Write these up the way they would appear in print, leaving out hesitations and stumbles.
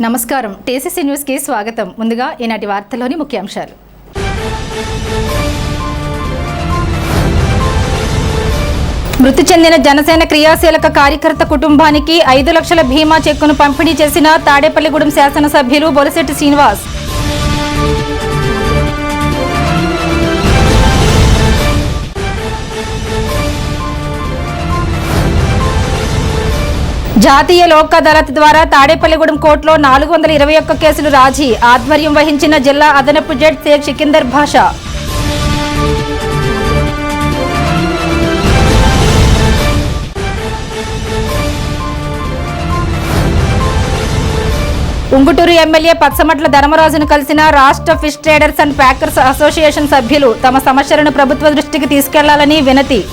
నమస్కారం TCC news కి స్వాగతం. ముందుగా ఈనాటి వార్తల్లోని ముఖ్యాంశాలు. మృతి చెందిన జనసేన క్రియాశీలక కార్యకర్త కుటుంబానికి 5 లక్షల బీమా చెక్కును పంపిణీ చేసిన తాడేపల్లిగూడెం శాసనసభ్యులు బొలిశెట్టి శ్రీనివాస్. జాతీయ లోక్ అదాలత్ ద్వారా తాడేపల్లిగూడెం కోర్టులో 421 కేసులు రాజీ. ఆధ్వర్యం వహించిన జిల్లా అదనపు జడ్జి షేక్ సికిందర్ భాషా. ఉంగుటూరు ఎమ్మెల్యే పచ్చమట్ల ధర్మరాజును కలిసిన రాష్ట్ర fish traders and packers association సభ్యులు. తమ సమస్యలను ప్రభుత్వ దృష్టికి తీసుకెళ్లాలని వినతి.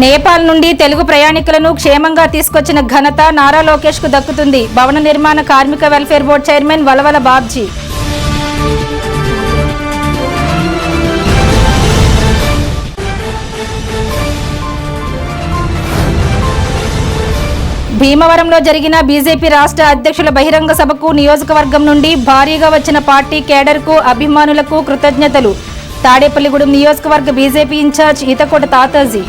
నేపాల్ నుండి తెలుగు ప్రయాణికులను క్షేమంగా తీసుకొచ్చిన ఘనత నారా లోకేష్ కు దక్కుతుంది. భవన నిర్మాణ కార్మిక welfare board chairman Valavala Babji. భీమవరంలో జరిగిన బీజేపీ రాష్ట్ర అధ్యక్షుల బహిరంగ సభకు నియోజకవర్గం నుండి భారీగా వచ్చిన పార్టీ కేడర్కు అభిమానులకు కృతజ్ఞతలు. తాడేపల్లిగూడెం నియోజకవర్గ బీజేపీ ఇన్ఛార్జ్ ఈతకోట తాతాజీ.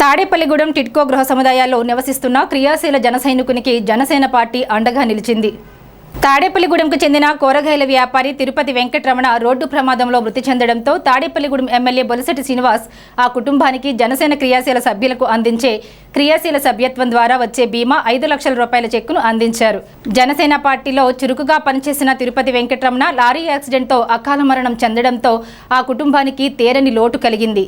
తాడేపల్లిగూడెం టిడ్కో గృహ సముదాయాల్లో నివసిస్తున్న క్రియాశీల జన సైనికునికి జనసేన పార్టీ అండగా నిలిచింది. తాడేపల్లిగూడెంకు చెందిన కూరగాయల వ్యాపారి తిరుపతి వెంకటరమణ రోడ్డు ప్రమాదంలో మృతి చెందడంతో తాడేపల్లిగూడెం ఎమ్మెల్యే బొలిశెట్టి శ్రీనివాస్ ఆ కుటుంబానికి జనసేన క్రియాశీల సభ్యులకు అందించే క్రియాశీల సభ్యత్వం ద్వారా వచ్చే బీమా 5 లక్షల రూపాయల చెక్కును అందించారు. జనసేన పార్టీలో చురుకుగా పనిచేసిన తిరుపతి వెంకటరమణ లారీ యాక్సిడెంట్తో అకాల మరణం చెందడంతో ఆ కుటుంబానికి తీరని లోటు కలిగింది.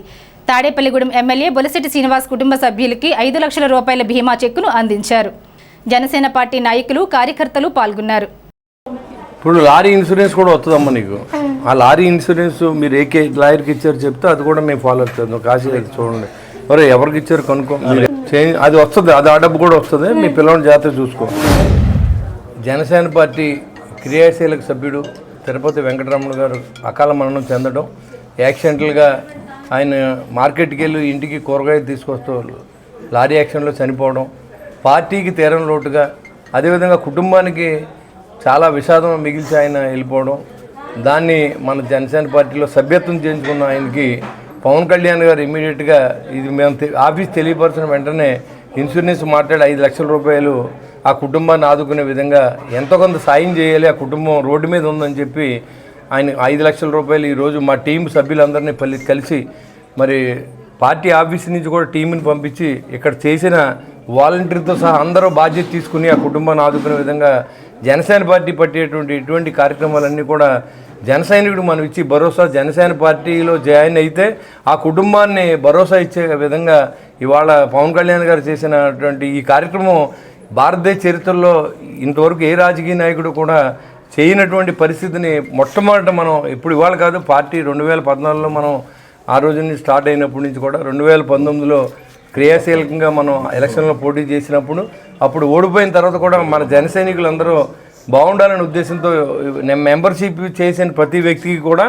తాడేపల్లిగూడెం ఎమ్మెల్యే బొలిశెట్టి శ్రీనివాస్ కుటుంబ సభ్యులకి 5 లక్షల రూపాయల బీమా చెక్కును అందించారు. జనసేన పార్టీ నాయకులు కార్యకర్తలు పాల్గొన్నారు. ఇప్పుడు లారీ ఇన్సూరెన్స్ కూడా వస్తుందమ్మా నీకు. ఆ లారీ ఇన్సూరెన్స్ మీరు ఏ లాయర్కి ఇచ్చారు చెప్తే అది కూడా మేము ఫాలో అవుతాం. కాశీ చూడండి ఎవరికి ఇచ్చారు కనుక్కో, అది వస్తుంది, అది ఆ డబ్బు కూడా వస్తుంది. మీ పిల్లల్ని జాగ్రత్తగా చూసుకో. జనసేన పార్టీ క్రియాశీలక సభ్యుడు తిరుపతి వెంకటరమణ గారు అకాల మరణం చెందడం, యాక్సిడెంటల్గా ఆయన మార్కెట్కి వెళ్ళి ఇంటికి కూరగాయలు తీసుకొస్తూ లారీ యాక్సిడెంట్లో చనిపోవడం పార్టీకి తీరం లోటుగా, అదేవిధంగా కుటుంబానికి చాలా విషాదం మిగిల్చి ఆయన వెళ్ళిపోవడం, దాన్ని మన జనసేన పార్టీలో సభ్యత్వం చేయించుకున్న ఆయనకి పవన్ కళ్యాణ్ గారు ఇమీడియట్గా ఇది మేము ఆఫీస్ తెలియపరిచిన వెంటనే ఇన్సూరెన్స్ మాట్లాడి 5 లక్షల రూపాయలు ఆ కుటుంబాన్ని ఆదుకునే విధంగా ఎంతో కొంత సాయం చేయాలి, ఆ కుటుంబం రోడ్డు మీద ఉందని చెప్పి ఆయన 5 లక్షల రూపాయలు ఈరోజు మా టీం సభ్యులందరినీ కలిసి మరి పార్టీ ఆఫీస్ నుంచి కూడా టీంని పంపించి ఇక్కడ చేసిన వాలంటీర్తో సహా అందరూ బాధ్యత తీసుకుని ఆ కుటుంబాన్ని ఆదుకునే విధంగా జనసేన పార్టీ పట్టేటువంటి ఇటువంటి కార్యక్రమాలన్నీ కూడా జనసైనికుడు మనం ఇచ్చి భరోసా, జనసేన పార్టీలో జాయిన్ అయితే ఆ కుటుంబాన్ని భరోసా ఇచ్చే విధంగా ఇవాళ పవన్ కళ్యాణ్ గారు చేసినటువంటి ఈ కార్యక్రమం భారతదేశ చరిత్రలో ఇంతవరకు ఏ రాజకీయ నాయకుడు కూడా చేయనటువంటి పరిస్థితిని మొట్టమొదట మనం ఇప్పుడు ఇవాళ కాదు, పార్టీ 2014లో మనం ఆ రోజు నుంచి స్టార్ట్ అయినప్పటి నుంచి కూడా 2019లో క్రియాశీలకంగా మనం ఎలక్షన్లో పోటీ చేసినప్పుడు అప్పుడు ఓడిపోయిన తర్వాత కూడా మన జన సైనికులందరూ బాగుండాలనే ఉద్దేశంతో మెంబర్షిప్ చేసిన ప్రతి వ్యక్తికి కూడా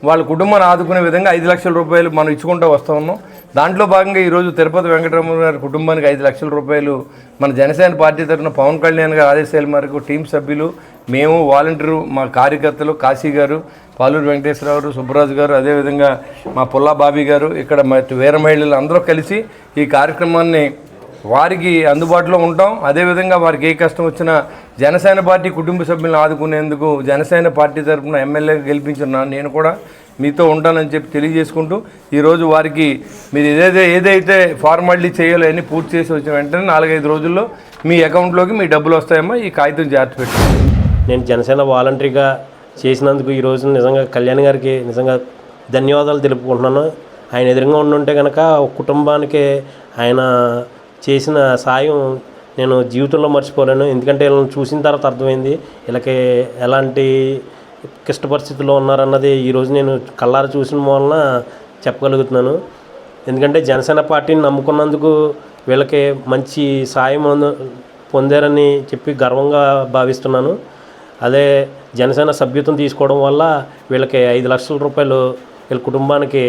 వాళ్ళ కుటుంబాన్ని ఆదుకునే విధంగా 5 లక్షల రూపాయలు మనం ఇచ్చుకుంటూ వస్తూ ఉన్నాం. దాంట్లో భాగంగా ఈరోజు తిరుపతి వెంకటరమణ గారి కుటుంబానికి 5 లక్షల రూపాయలు మన జనసేన పార్టీ తరఫున పవన్ కళ్యాణ్ గారి ఆదేశాల మేరకు టీం సభ్యులు, మేము, వాలంటీరు, మా కార్యకర్తలు కాశీ గారు, పాలూరు వెంకటేశ్వరరావు గారు, సుబ్బరాజు గారు, అదేవిధంగా మా పుల్లా బాబీ గారు, ఇక్కడ వీర మహిళలు అందరూ కలిసి ఈ కార్యక్రమాన్ని వారికి అందుబాటులో ఉంటాం. అదేవిధంగా వారికి ఏ కష్టం వచ్చినా జనసేన పార్టీ కుటుంబ సభ్యులను ఆదుకునేందుకు జనసేన పార్టీ తరఫున ఎమ్మెల్యేగా గెలిపించిన నేను కూడా మీతో ఉంటానని చెప్పి తెలియజేసుకుంటూ ఈరోజు వారికి మీరు ఏదైతే ఫార్మాలిటీ చేయాలో అన్నీ పూర్తి చేసి వచ్చిన వెంటనే 4-5 రోజుల్లో మీ అకౌంట్లోకి మీ డబ్బులు వస్తాయమ్మా. ఈ కాగితం జాగ్రత్త పెట్టి నేను జనసేన వాలంటరీగా చేసినందుకు ఈరోజు నిజంగా కళ్యాణ్ గారికి నిజంగా ధన్యవాదాలు తెలుపుకుంటున్నాను. ఆయన ఎదురుగా ఉండుంటే కనుక ఒక కుటుంబానికి ఆయన చేసిన సాయం నేను జీవితంలో మర్చిపోలేను. ఎందుకంటే వీళ్ళని చూసిన తర్వాత అర్థమైంది వీళ్ళకి ఎలాంటి క్లిష్ట పరిస్థితుల్లో ఉన్నారన్నది ఈరోజు నేను కళ్ళారా చూసిన వలన చెప్పగలుగుతున్నాను. ఎందుకంటే జనసేన పార్టీని నమ్ముకున్నందుకు వీళ్ళకి మంచి సాయం పొందారని చెప్పి గర్వంగా భావిస్తున్నాను. అదే జనసేన సభ్యత్వం తీసుకోవడం వల్ల వీళ్ళకి 5 లక్షల రూపాయలు వీళ్ళ కుటుంబానికి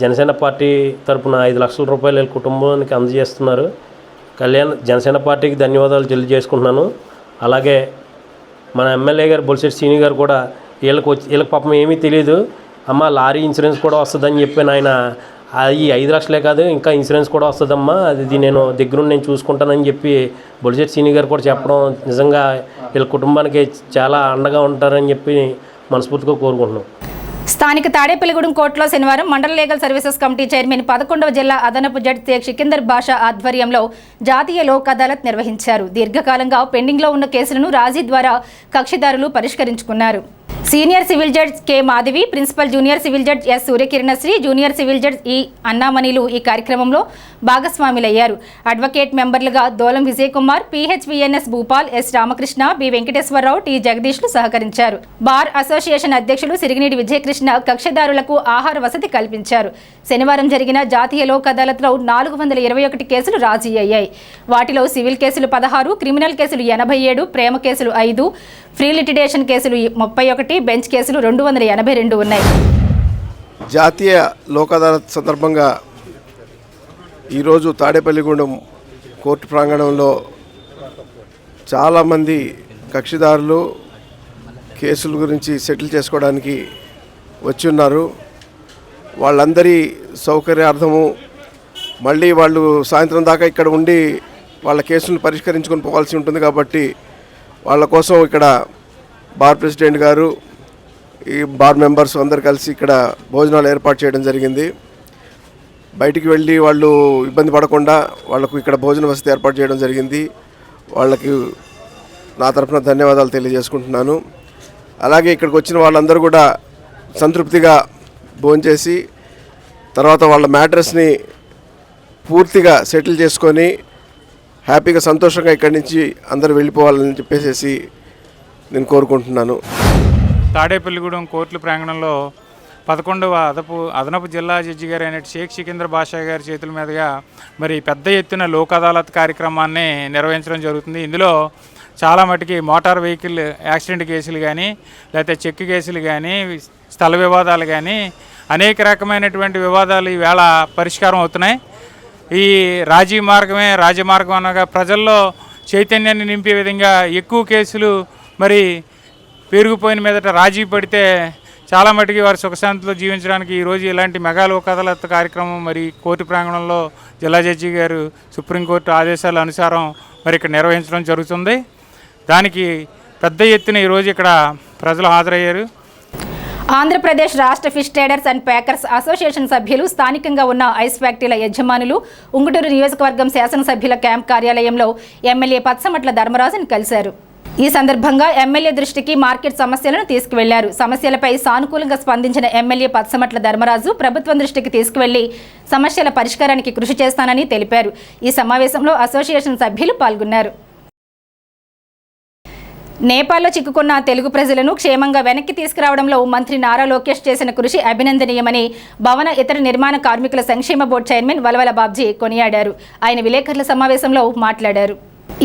జనసేన పార్టీ తరపున 5 లక్షల రూపాయలు వీళ్ళ కుటుంబానికి అందజేస్తున్నారు. జనసేన పార్టీకి ధన్యవాదాలు తెలియజేసుకుంటున్నాను. అలాగే మన ఎమ్మెల్యే గారు బొలిశెట్టి శ్రీని గారు కూడా వీళ్ళకి పాపం ఏమీ తెలియదు, అమ్మ లారీ ఇన్సూరెన్స్ కూడా వస్తుందని చెప్పి ఆయన ఈ 5 లక్షలే కాదు ఇంకా ఇన్సూరెన్స్ కూడా వస్తుందమ్మా, అది నేను దగ్గరుండి నేను చూసుకుంటానని చెప్పి బొలిశెట్టి శ్రీని గారు కూడా చెప్పడం నిజంగా వీళ్ళ కుటుంబానికి చాలా అండగా ఉంటారని చెప్పి మనస్ఫూర్తిగా కోరుకుంటున్నాం. స్థానిక తాడేపల్లిగూడెం కోర్టులో శనివారం మండల లీగల్ సర్వీసెస్ కమిటీ చైర్మన్ 11వ జిల్లా అదనపు జడ్జి షేక్ సికిందర్ బాషా ఆధ్వర్యంలో జాతీయ లోక్ అదాలత్ నిర్వహించారు. దీర్ఘకాలంగా పెండింగ్లో ఉన్న కేసులను రాజీ ద్వారా కక్షిదారులు పరిష్కరించుకున్నారు. Senior civil judge K Madhavi, principal junior civil judge S Suryakiranasri, junior civil judge E అన్నామణిలు ఈ కార్యక్రమంలో భాగస్వాములయ్యారు. అడ్వకేట్ మెంబర్లుగా Dolam Vijay Kumar, PHVNS Bhupal, S Ramakrishna, B Venkateswararao, T జగదీష్లు సహకరించారు. బార్ అసోసియేషన్ అధ్యక్షులు సిరిగినేడి విజయకృష్ణ కక్షిదారులకు ఆహార వసతి కల్పించారు. శనివారం జరిగిన జాతీయ లోక్ అదాలత్లో 421 కేసులు రాజీ అయ్యాయి. వాటిలో సివిల్ కేసులు 16, క్రిమినల్ కేసులు 87, ప్రేమ కేసులు 5, ఫ్రీ లిటిగేషన్ కేసులు 31, బెంచ్ కేసులు 282 ఉన్నాయి. జాతీయ లోక్ అదాలత్ సందర్భంగా ఈరోజు తాడేపల్లిగూడెం కోర్టు ప్రాంగణంలో చాలామంది కక్షిదారులు కేసుల గురించి సెటిల్ చేసుకోవడానికి వచ్చి ఉన్నారు. వాళ్ళందరి సౌకర్యార్థము మళ్ళీ వాళ్ళు సాయంత్రం దాకా ఇక్కడ ఉండి వాళ్ళ కేసులను పరిష్కరించుకొని పోవాల్సి ఉంటుంది కాబట్టి వాళ్ళ కోసం ఇక్కడ బార్ ప్రెసిడెంట్ గారు, ఈ బార్ మెంబర్స్ అందరు కలిసి ఇక్కడ భోజనాలు ఏర్పాటు చేయడం జరిగింది. బయటికి వెళ్ళి వాళ్ళు ఇబ్బంది పడకుండా వాళ్లకు ఇక్కడ భోజన వసతి ఏర్పాటు చేయడం జరిగింది. వాళ్ళకి నా తరఫున ధన్యవాదాలు తెలియజేసుకుంటున్నాను. అలాగే ఇక్కడికి వచ్చిన వాళ్ళందరూ కూడా సంతృప్తిగా భోంచేసి తర్వాత వాళ్ళ మ్యాటర్స్ని పూర్తిగా సెటిల్ చేసుకొని హ్యాపీగా సంతోషంగా ఇక్కడి నుంచి అందరూ వెళ్ళిపోవాలని చెప్పేసి నేను కోరుకుంటున్నాను. తాడేపల్లిగూడెం కోర్టు ప్రాంగణంలో 11వ అదనపు జిల్లా జడ్జి గారు అయిన షేక్ సికిందర్ బాషా గారి చేతుల మీదుగా మరి పెద్ద ఎత్తున లోక్ అదాలత్ కార్యక్రమాన్ని నిర్వహించడం జరుగుతుంది. ఇందులో చాలా మటుకి మోటార్ వెహికల్ యాక్సిడెంట్ కేసులు కానీ, లేకపోతే చెక్ కేసులు కానీ, స్థల వివాదాలు కానీ అనేక రకమైనటువంటి వివాదాలు ఈవేళ పరిష్కారం అవుతున్నాయి. ఈ రాజమార్గం అనగా ప్రజల్లో చైతన్యాన్ని నింపే విధంగా ఎక్కువ కేసులు మరి పెరిగిపోయిన మీదట రాజీ పడితే చాలా మటుకి వారు సుఖశాంతిలో జీవించడానికి ఈరోజు ఇలాంటి మెగా లోక్ అదాలత్ కార్యక్రమం మరి కోర్టు ప్రాంగణంలో జిల్లా జడ్జి గారు సుప్రీంకోర్టు ఆదేశాల అనుసారం మరి ఇక్కడ నిర్వహించడం జరుగుతుంది. దానికి పెద్ద ఎత్తున ఈరోజు ఇక్కడ ప్రజలు హాజరయ్యారు. ఆంధ్రప్రదేశ్ రాష్ట్ర fish traders and packers association సభ్యులు, స్థానికంగా ఉన్న ఐస్ ఫ్యాక్టరీల యజమానులు ఉంగుటూరు నియోజకవర్గం శాసనసభ్యుల క్యాంప్ కార్యాలయంలో ఎమ్మెల్యే పచ్చమట్ల ధర్మరాజును కలిశారు. ఈ సందర్భంగా ఎమ్మెల్యే దృష్టికి మార్కెట్ సమస్యలను తీసుకువెళ్లారు. సమస్యలపై సానుకూలంగా స్పందించిన ఎమ్మెల్యే పచ్చమట్ల ధర్మరాజు ప్రభుత్వం దృష్టికి తీసుకువెళ్లి సమస్యల పరిష్కారానికి కృషి చేస్తానని తెలిపారు. ఈ సమావేశంలో అసోసియేషన్ సభ్యులు పాల్గొన్నారు. నేపాల్లో చిక్కుకున్న తెలుగు ప్రజలను క్షేమంగా వెనక్కి తీసుకురావడంలో మంత్రి నారా లోకేష్ చేసిన కృషి అభినందనీయమని భవన ఇతర నిర్మాణ కార్మికుల సంక్షేమ బోర్డు చైర్మన్ వలవల బాబ్జీ కొనియాడారు. ఆయన విలేకరుల సమావేశంలో మాట్లాడారు.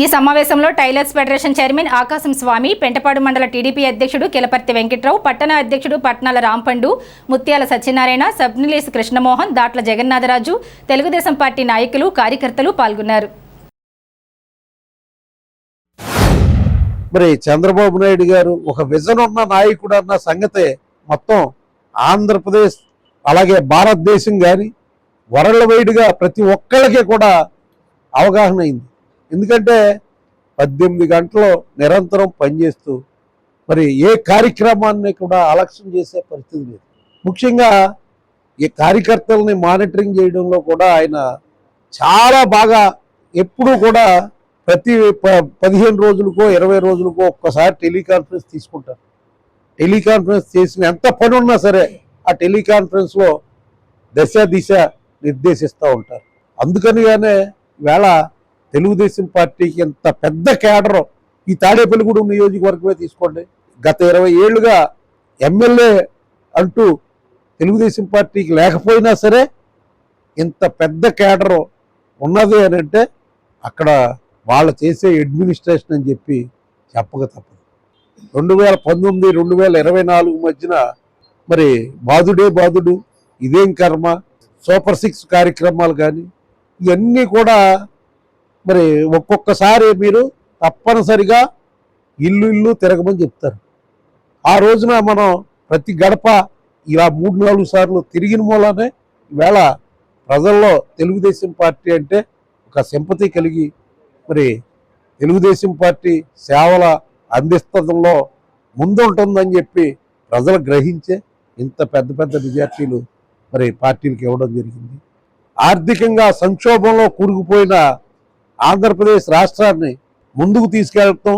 ఈ సమావేశంలో టైలర్స్ ఫెడరేషన్ చైర్మన్ ఆకాశం స్వామి, పెంటపాడు మండల టీడీపీ అధ్యక్షుడు కిలపర్తి వెంకట్రావు, పట్టణ అధ్యక్షుడు పట్నాల రాంపండు, ముత్యాల సత్యనారాయణ, సబ్నిలీస్ కృష్ణమోహన్, దాట్ల జగన్నాథరాజు, తెలుగుదేశం పార్టీ నాయకులు, కార్యకర్తలు పాల్గొన్నారు. మరి చంద్రబాబు నాయుడు గారు ఒక విజన్ ఉన్న నాయకుడు అన్న సంగతే మొత్తం ఆంధ్రప్రదేశ్ అలాగే భారతదేశం కానీ వరల్డ్ వైడ్గా ప్రతి ఒక్కళ్ళకి కూడా అవగాహన అయింది. ఎందుకంటే 18 గంటలు నిరంతరం పనిచేస్తూ మరి ఏ కార్యక్రమాన్ని కూడా అలక్ష్యం చేసే పరిస్థితి లేదు. ముఖ్యంగా ఈ కార్యకర్తలని మానిటరింగ్ చేయడంలో కూడా ఆయన చాలా బాగా ఎప్పుడూ కూడా ప్రతి 15 రోజులకో 20 రోజులకో ఒక్కసారి టెలికాన్ఫరెన్స్ తీసుకుంటారు. టెలికాన్ఫరెన్స్ చేసిన ఎంత పని ఉన్నా సరే ఆ టెలికాన్ఫరెన్స్లో దిశ నిర్దేశిస్తూ ఉంటారు. అందుకనిగానే వేళ తెలుగుదేశం పార్టీకి ఎంత పెద్ద కేడర్ ఈ తాడేపల్లిగూడెం నియోజకవర్గమే తీసుకోండి. గత 20 ఏళ్లుగా ఎమ్మెల్యే అంటూ తెలుగుదేశం పార్టీకి లేకపోయినా సరే ఇంత పెద్ద కేడర్ ఉన్నది అని అంటే అక్కడ వాళ్ళు చేసే అడ్మినిస్ట్రేషన్ అని చెప్పి చెప్పక తప్పదు. 2019, 2024 మధ్యన మరి బాధుడే బాధుడు, ఇదేం కర్మ, సూపర్ 6 కార్యక్రమాలు కానీ ఇవన్నీ కూడా మరి ఒక్కొక్కసారి మీరు తప్పనిసరిగా ఇల్లు తిరగమని చెప్తారు. ఆ రోజున మనం ప్రతి గడప ఇలా 3-4 సార్లు తిరిగిన మూలనే ఈవేళ ప్రజల్లో తెలుగుదేశం పార్టీ అంటే ఒక సింపతి కలిగి మరి తెలుగుదేశం పార్టీ సేవల అందిస్తడంలో ముందుంటుందని చెప్పి ప్రజలు గ్రహించే ఇంత పెద్ద మెజార్టీలు మరి పార్టీలకు ఇవ్వడం జరిగింది. ఆర్థికంగా సంక్షోభంలో కూరుకుపోయిన ఆంధ్రప్రదేశ్ రాష్ట్రాన్ని ముందుకు తీసుకెళ్ళటం,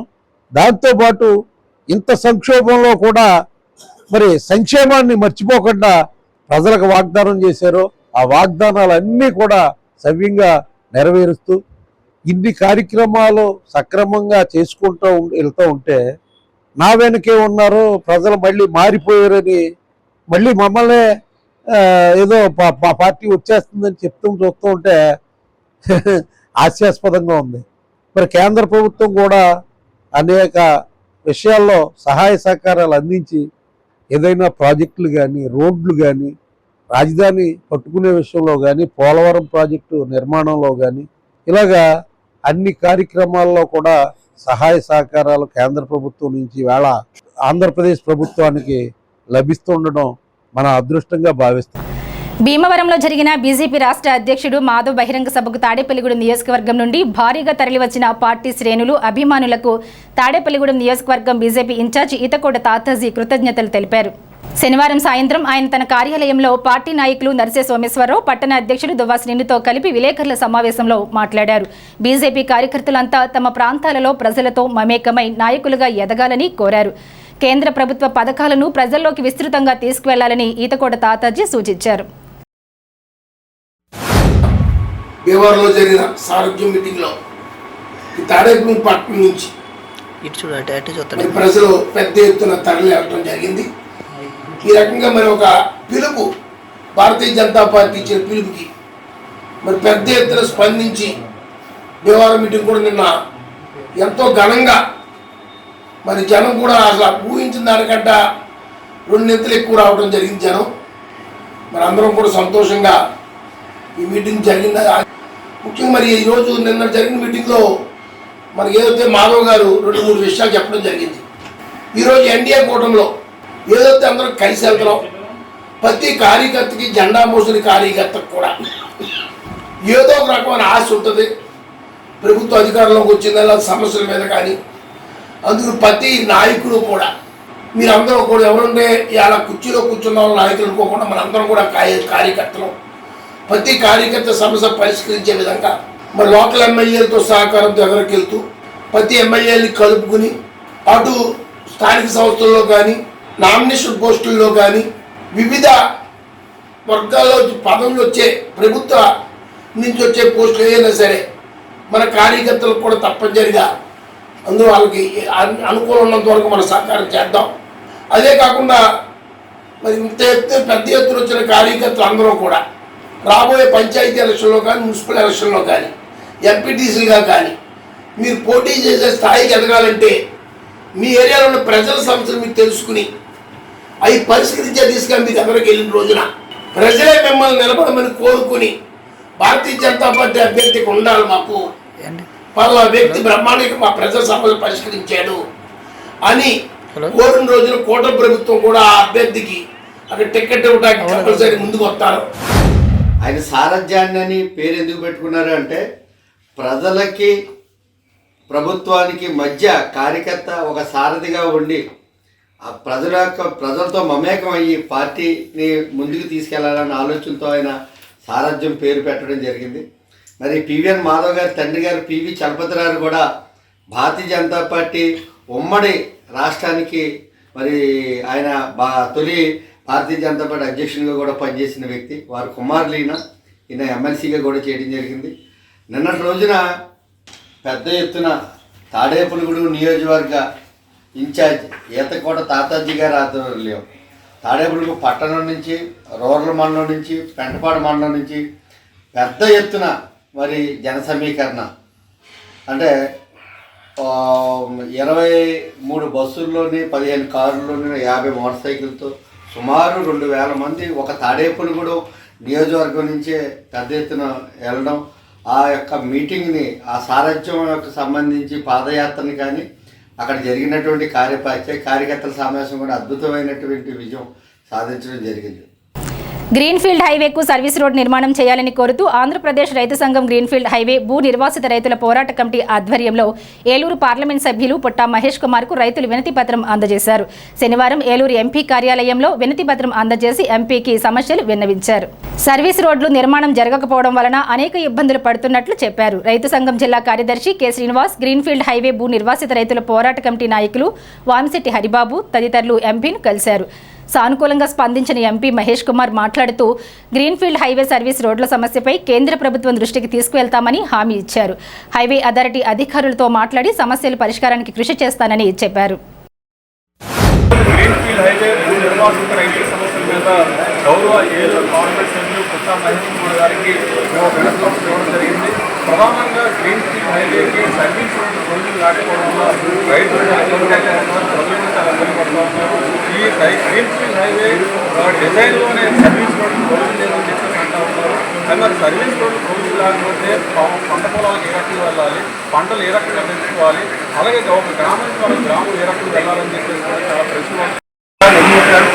దాంతోపాటు ఇంత సంక్షోభంలో కూడా మరి సంక్షేమాన్ని మర్చిపోకుండా ప్రజలకు వాగ్దానం చేశారో ఆ వాగ్దానాలన్నీ కూడా సవ్యంగా నెరవేరుస్తూ ఇన్ని కార్యక్రమాలు సక్రమంగా చేసుకుంటూ వెళ్తూ ఉంటే నా వెనకే ఉన్నారు ప్రజలు మళ్ళీ మారిపోయారని మళ్ళీ మమ్మల్ని ఏదో పార్టీ వచ్చేస్తుందని చూస్తూ ఉంటే హాస్యాస్పదంగా ఉంది. మరి కేంద్ర ప్రభుత్వం కూడా అనేక విషయాల్లో సహాయ సహకారాలు అందించి ఏదైనా ప్రాజెక్టులు కానీ రోడ్లు కానీ రాజధాని పట్టుకునే విషయంలో కానీ పోలవరం ప్రాజెక్టు నిర్మాణంలో కానీ ఇలాగా అన్ని కార్యక్రమాల్లో కూడా సహాయ సహకారాలు కేంద్ర ప్రభుత్వం నుంచి వేళ ఆంధ్రప్రదేశ్ ప్రభుత్వానికి లభిస్తుండడం మన అదృష్టంగా భావిస్తాం. భీమవరంలో జరిగిన బీజేపీ రాష్ట్ర అధ్యక్షుడు మాధవ్ బహిరంగ సభకు తాడేపల్లిగూడెం నియోజకవర్గం నుండి భారీగా తరలివచ్చిన పార్టీ శ్రేణులు అభిమానులకు తాడేపల్లిగూడెం నియోజకవర్గం బీజేపీ ఇన్ఛార్జి ఈతకోట తాతాజీ కృతజ్ఞతలు తెలిపారు. శనివారం సాయంత్రం ఆయన తన కార్యాలయంలో పార్టీ నాయకులు నర్సే సోమేశ్వరరావు, పట్టణ అధ్యక్షుడు దువ్వా శ్రీనుతో కలిపి విలేకరుల సమావేశంలో మాట్లాడారు. బీజేపీ కార్యకర్తలంతా తమ ప్రాంతాలలో ప్రజలతో మమేకమై నాయకులుగా ఎదగాలని కోరారు. కేంద్ర ప్రభుత్వ పథకాలను ప్రజల్లోకి విస్తృతంగా తీసుకువెళ్లాలని ఈతకోట తాతాజీ సూచించారు. భీమవరంలో జరిగిన సారథ్యం మీటింగ్లో తాడేపల్లి పట్టణం నుంచి ప్రజలు పెద్ద ఎత్తున తరలి వెళ్ళడం జరిగింది. ఈ రకంగా మరి ఒక పిలుపు, భారతీయ జనతా పార్టీ ఇచ్చిన పిలుపుకి మరి పెద్ద ఎత్తున స్పందించి భీమవరం మీటింగ్ కూడా నిన్న ఎంతో ఘనంగా మరి జనం కూడా అసలు ఊహించిన దానికంటే 2 నెంతలు ఎక్కువ రావడం జరిగింది జనం. మరి అందరం కూడా సంతోషంగా ఈ మీటింగ్ జరిగింది. ముఖ్యంగా మరి ఈరోజు నిన్న జరిగిన మీటింగ్లో మనకి ఏదైతే మాధవ్ గారు 2-3 విషయాలు చెప్పడం జరిగింది. ఈరోజు ఎన్డీఏ కూటమిలో ఏదైతే అందరం కలిసి వెళ్తున్నాం, ప్రతి కార్యకర్తకి, జెండా మోసిన కార్యకర్తకు కూడా ఏదో ఒక రకమైన ఆశ ఉంటుంది. ప్రభుత్వ అధికారంలోకి వచ్చిందా సమస్యల మీద కానీ, అందుకు ప్రతి నాయకుడు కూడా మీరందరూ కూడా ఎవరుంటే ఇలా కుర్చీలో కూర్చున్న వాళ్ళ నాయకులు అనుకోకుండా మనందరం కూడా కార్యకర్తలు ప్రతి కార్యకర్త సమస్య పరిష్కరించే విధంగా మరి లోకల్ ఎమ్మెల్యేలతో సహకారంతో ఎదురుకు వెళ్తూ ప్రతి ఎమ్మెల్యేని కలుపుకుని అటు స్థానిక సంస్థల్లో కానీ, నామినేషన్ పోస్టుల్లో కానీ, వివిధ వర్గాల్లో పదవులు వచ్చే ప్రభుత్వ నుంచి వచ్చే పోస్టులు ఏదైనా సరే మన కార్యకర్తలకు కూడా తప్పనిసరిగా అందులో వాళ్ళకి అనుకూలం ఉన్నంత వరకు మనం సహకారం చేద్దాం. అదే కాకుండా మరి పెద్ద ఎత్తున వచ్చిన కార్యకర్తలు అందరూ కూడా రాబోయే పంచాయతీ ఎలక్షన్లో కానీ, మున్సిపల్ ఎలక్షన్లో కానీ, ఎంపీటీసీగా కానీ మీరు పోటీ చేసే స్థాయికి ఎదగాలంటే మీ ఏరియాలో ఉన్న ప్రజల సమస్యలు మీకు తెలుసుకుని అవి పరిష్కరించే దిశగా మీకు ఎదురుకు వెళ్ళిన రోజున ప్రజలే మిమ్మల్ని నిలబడమని కోరుకుని భారతీయ జనతా పార్టీ అభ్యర్థికి ఉండాలి, మాకు పలానా వ్యక్తి బ్రహ్మాండంగా మా ప్రజల సమస్యలు పరిష్కరించాడు అని కోరిన రోజున కూటమి ప్రభుత్వం కూడా ఆ అభ్యర్థికి అక్కడ టికెట్ ఇవ్వడానికి కంపల్సరీ ముందుకు వస్తారు. ఆయన సారథ్యాన్ని అని పేరు ఎందుకు పెట్టుకున్నారు అంటే ప్రజలకి ప్రభుత్వానికి మధ్య కార్యకర్త ఒక సారథిగా ఉండి ఆ ప్రజలతో మమేకం అయ్యి పార్టీని ముందుకు తీసుకెళ్లాలన్న ఆలోచనతో ఆయన సారథ్యం పేరు పెట్టడం జరిగింది. మరి పివిఎన్ మాధవ్ గారి తండ్రి గారు పివి చలపతిరావు కూడా భారతీయ జనతా పార్టీ ఉమ్మడి రాష్ట్రానికి మరి ఆయన తొలి భారతీయ జనతా పార్టీ అధ్యక్షునిగా కూడా పనిచేసిన వ్యక్తి. వారి కుమారులు ఈయన ఎమ్మెల్సీగా కూడా చేయడం జరిగింది. నిన్నటి రోజున పెద్ద ఎత్తున తాడేపల్లిగూడెం నియోజకవర్గ ఇన్ఛార్జ్ ఈతకోట తాతాజీ గారి ఆధ్వర్యంలో తాడేపల్లిగూడెం పట్టణం నుంచి, రూరల్ మండలం నుంచి, పెంటపాడు మండలం నుంచి పెద్ద ఎత్తున మరి జన సమీకరణ అంటే 23 బస్సుల్లోని 15 కార్లలోని 50 మోటార్ సైకిల్తో సుమారు 2000 మంది ఒక తాడేపల్లిగూడెం నియోజకవర్గం నుంచే పెద్ద ఎత్తున వెళ్ళడం, ఆ యొక్క మీటింగ్ని, ఆ సారథ్యం యొక్క సంబంధించి పాదయాత్రని కానీ అక్కడ జరిగినటువంటి కార్యకర్తల సమావేశం కూడా అద్భుతమైనటువంటి విజయం సాధించడం జరిగింది. గ్రీన్ఫీల్డ్ హైవేకు సర్వీస్ రోడ్ నిర్మాణం చేయాలని కోరుతూ ఆంధ్రప్రదేశ్ రైతు సంఘం గ్రీన్ఫీల్డ్ హైవే భూ నిర్వాసిత రైతుల పోరాట కమిటీ ఆధ్వర్యంలో ఏలూరు పార్లమెంట్ సభ్యులు పుట్టా మహేష్ కుమార్ కు రైతులు వినతి పత్రం అందజేశారు. శనివారం ఏలూరు ఎంపీ కార్యాలయంలో వినతి పత్రం అందజేసి ఎంపీకి సమస్యలు విన్నవించారు. సర్వీస్ రోడ్లు నిర్మాణం జరగకపోవడం వలన అనేక ఇబ్బందులు పడుతున్నట్లు చెప్పారు. రైతు సంఘం జిల్లా కార్యదర్శి కె శ్రీనివాస్, గ్రీన్ఫీల్డ్ హైవే భూ నిర్వాసిత రైతుల పోరాట కమిటీ నాయకులు వామిశెట్టి హరిబాబు తదితరులు ఎంపీని కలిశారు. సానుకూలంగా స్పందించిన ఎంపీ మహేష్ కుమార్ మాట్లాడుతూ గ్రీన్ఫీల్డ్ హైవే సర్వీస్ రోడ్ల సమస్యపై కేంద్ర ప్రభుత్వం దృష్టికి తీసుకువెళ్తామని హామీ ఇచ్చారు. హైవే అథారిటీ అధికారులతో మాట్లాడి సమస్యల పరిష్కారానికి కృషి చేస్తానని చెప్పారు. గ్రీన్ఫీల్డ్ హైవే భూ నిర్వాసిత రైతుల సమస్యల మీద గౌరవ ఏలూరు పార్లమెంట్ సభ్యులు పుట్టా మహేష్ కుమార్ గారికి మేము వినతి పత్రం ఇవ్వడం జరిగింది. ప్రధానంగా గ్రీన్ఫీల్డ్ హైవేకి సర్వీస్ రోడ్డు ప్రొవిజన్ లేకపోవడం వల్ల రైతులు ప్రజలు చాలా ఇబ్బంది పడుతూ ఉన్నారు. ఈ గ్రీన్ఫీల్డ్ హైవే డిజైన్లోనే సర్వీస్ రోడ్డు ప్రొవిజన్ లేదని చెప్పేసి అంటూ ఉన్నారు. కానీ మరి సర్వీస్ రోడ్డు ప్రొవిజన్ లేకపోతే పంట పొలాలకు ఏ రకంగా వెళ్ళాలి, పంటలు ఏ రకంగా పెంచుకోవాలి, అలాగే ఒక గ్రామం ద్వారా గ్రామం ఏ రకంగా వెళ్ళాలని చెప్పేసి చాలా ప్రశ్నలు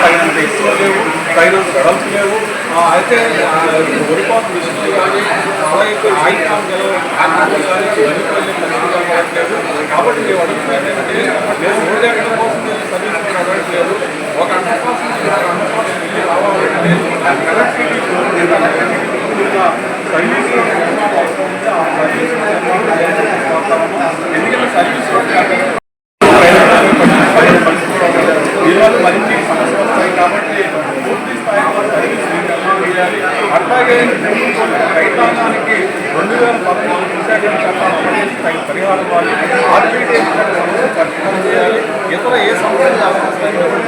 తగినంత ఎక్కువ లేవు, తగినంత వెడల్పు లేవు. అయితే వరిపాటు విషయంలో కానీ అలాగే ఆయుధాలు కానీ కావట్లేదు. కాబట్టి మేము అడుగుతున్నది ఏంటంటే మేము ఓడేయడం కోసం సర్వీస్ అడగట్లేదు. ఒక అండర్పాస్ వెళ్ళి రావాలంటే కనెక్టివిటీ సర్వీస్ ఎందుకంటే సర్వీస్ దీనివల్ల మరిన్ని సమస్యలు వస్తాయి. కాబట్టి పూర్తి స్థాయిలో సర్వీస్ చేయాలి. అట్లాగే రైతాంగానికి 2014 విశాఖ చట్టాలు పరిహారం ఇవ్వాలి. ఆర్బీటీ పరిష్కారం చేయాలి. ఇతర ఏ సమస్యలు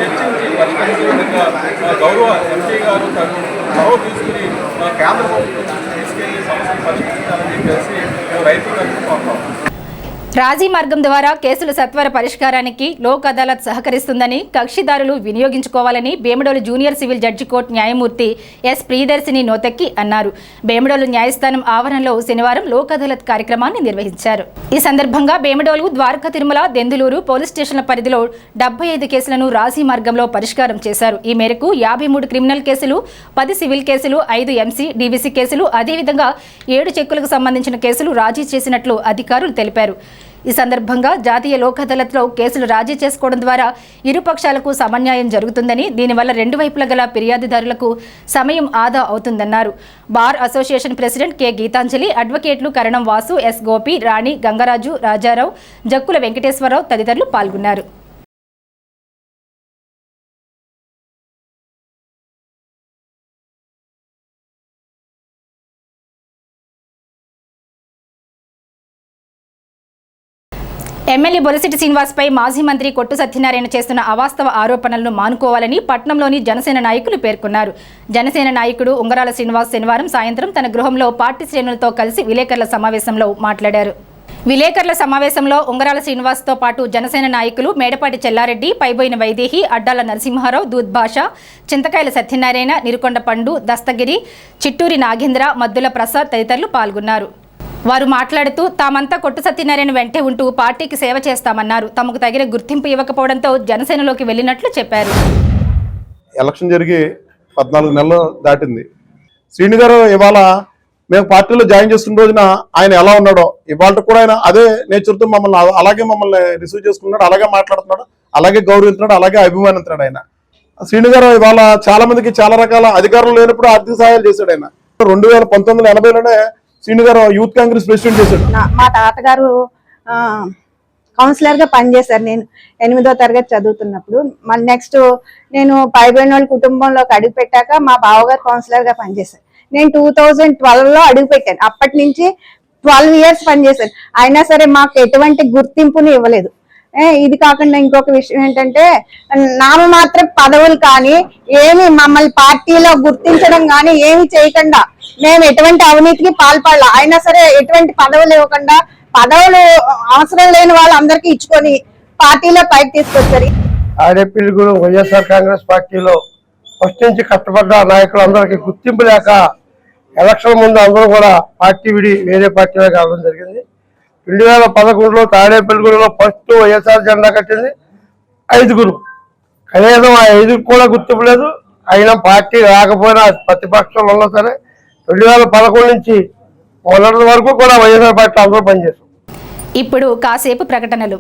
చర్చించి పరిష్కరించే విధంగా గౌరవ ఎంపీ గారు చొరవ తీసుకుని కేంద్ర ప్రభుత్వం తీసుకెళ్లి సమస్యలు పరిష్కరించాలని చెప్పేసి మేము రైతులకు కోరుతాం. రాజీ మార్గం ద్వారా కేసుల సత్వర పరిష్కారానికి లోక్ అదాలత్ సహకరిస్తుందని కక్షిదారులు వినియోగించుకోవాలని బేమడోలు జూనియర్ సివిల్ జడ్జి కోర్టు న్యాయమూర్తి ఎస్ ప్రియదర్శిని నోతక్కి అన్నారు. బేమడోలు న్యాయస్థానం ఆవరణలో శనివారం లోక్ అదాలత్ కార్యక్రమాన్ని నిర్వహించారు. ఈ సందర్భంగా బేమడోలు, ద్వారకా తిరుమల, దెందులూరు పోలీస్ స్టేషన్ల పరిధిలో 75 కేసులను రాజీ మార్గంలో పరిష్కారం చేశారు. ఈ మేరకు 53 క్రిమినల్ కేసులు, 10 సివిల్ కేసులు, 5 ఎంసీ, డీవీసీ కేసులు, అదేవిధంగా 7 చెక్కులకు సంబంధించిన కేసులు రాజీ చేసినట్లు అధికారులు తెలిపారు. ఈ సందర్భంగా జాతీయ లోక్ అదాలత్లో కేసులు రాజీ చేసుకోవడం ద్వారా ఇరు పక్షాలకు సమన్యాయం జరుగుతుందని, దీనివల్ల రెండు వైపుల గల ఫిర్యాదుదారులకు సమయం ఆదా అవుతుందన్నారు. Bar association president K Geetanjali, అడ్వకేట్లు కరణం వాసు, ఎస్ గోపి, రాణి, గంగరాజు, రాజారావు, జక్కుల వెంకటేశ్వరరావు తదితరులు పాల్గొన్నారు. ఎమ్మెల్యే బొలిశెట్టి శ్రీనివాస్పై మాజీ మంత్రి కొట్టు సత్యనారాయణ చేస్తున్న అవాస్తవ ఆరోపణలను మానుకోవాలని పట్నంలోని జనసేన నాయకులు పేర్కొన్నారు. జనసేన నాయకుడు ఉంగరాల శ్రీనివాస్ శనివారం సాయంత్రం తన గృహంలో పార్టీ శ్రేణులతో కలిసి విలేకరుల సమావేశంలో మాట్లాడారు. విలేకరుల సమావేశంలో ఉంగరాల శ్రీనివాస్తో పాటు జనసేన నాయకులు మేడపాటి చెల్లారెడ్డి, పైబోయిన వైదేహి, అడ్డాల నరసింహారావు, దూద్ భాష, చింతకాయల సత్యనారాయణ, నిరుకొండ పండు, దస్తగిరి, చిట్టూరి నాగేంద్ర, మద్దుల ప్రసాద్ తదితరులు పాల్గొన్నారు. వారు మాట్లాడుతూ తామంతా కొట్టు సత్యనారాయణ వెంటే ఉంటూ పార్టీకి సేవ చేస్తామన్నారు. తమకు తగిన గుర్తింపు ఇవ్వకపోవడంతో జనసేనలోకి వెళ్ళినట్లు చెప్పారు. ఎలక్షన్ జరిగి 14 నెలలు దాటింది. శ్రీని గారు ఇవాళ మేము పార్టీలో జాయిన్ చేస్తున్న రోజున ఆయన ఎలా ఉన్నాడో ఇవాళ కూడా ఆయన అదే నేచర్తో మమ్మల్ని రిసీవ్ చేసుకున్నాడు, అలాగే మాట్లాడుతున్నాడు, అలాగే గౌరవిస్తున్నాడు, అలాగే అభిమానిస్తున్నాడు. ఆయన శ్రీని గారు ఇవాళ చాలా మందికి చాలా రకాల అధికారులు లేనప్పుడు ఆర్థిక సహాయాలు చేశాడు. ఆయన 1980లోనే శ్రీని గారు యూత్ కాంగ్రెస్ ప్రెసిడెంట్ చేశాడు. మా తాతగారు కౌన్సిలర్ గా పనిచేశారు. నేను 8వ తరగతి చదువుతున్నప్పుడు. మళ్ళీ నెక్స్ట్ నేను పైబడిన కుటుంబంలోకి అడుగు పెట్టాక మా బావగారు కౌన్సిలర్ గా పనిచేశారు. నేను 2012లో అడుగు పెట్టాను. అప్పటి నుంచి 12 years పనిచేశాను. అయినా సరే మాకు ఎటువంటి గుర్తింపుని ఇవ్వలేదు. ఇది కాకుండా ఇంకొక విషయం ఏంటంటే, నామమాత్ర పదవులు కానీ ఏమి మమ్మల్ని పార్టీలో గుర్తించడం కానీ ఏమి చేయకుండా మేము ఎటువంటి అవినీతికి పాల్పడాల, అయినా సరే ఎటువంటి పదవులు ఇవ్వకుండా పదవులు అవసరం లేని వాళ్ళందరికీ ఇచ్చుకొని పార్టీలో పైకి తీసుకొచ్చారు. తాడేపల్లిగూడెం వైఎస్ఆర్ కాంగ్రెస్ పార్టీలో ఫస్ట్ నుంచి కష్టపడ్డ నాయకులందరికీ గుర్తింపు లేక ఎలక్షన్ ముందు అందరూ కూడా పార్టీ విడి వేరే పార్టీలో కావడం జరిగింది. 2011లో తాడేపల్లిగూడెంలో ఫస్ట్ వైఎస్ఆర్ జెండా కట్టింది 5గురు. కనీసం ఆ 5కు కూడా గుర్తింపు లేదు. అయినా పార్టీ రాకపోయినా ప్రతిపక్షంలో ఉన్నా సరే 2011 నుంచి మొదటి వరకు కూడా వైఎస్ఆర్ పార్టీ అందరూ పనిచేస్తాం. ఇప్పుడు కాసేపు ప్రకటనలు.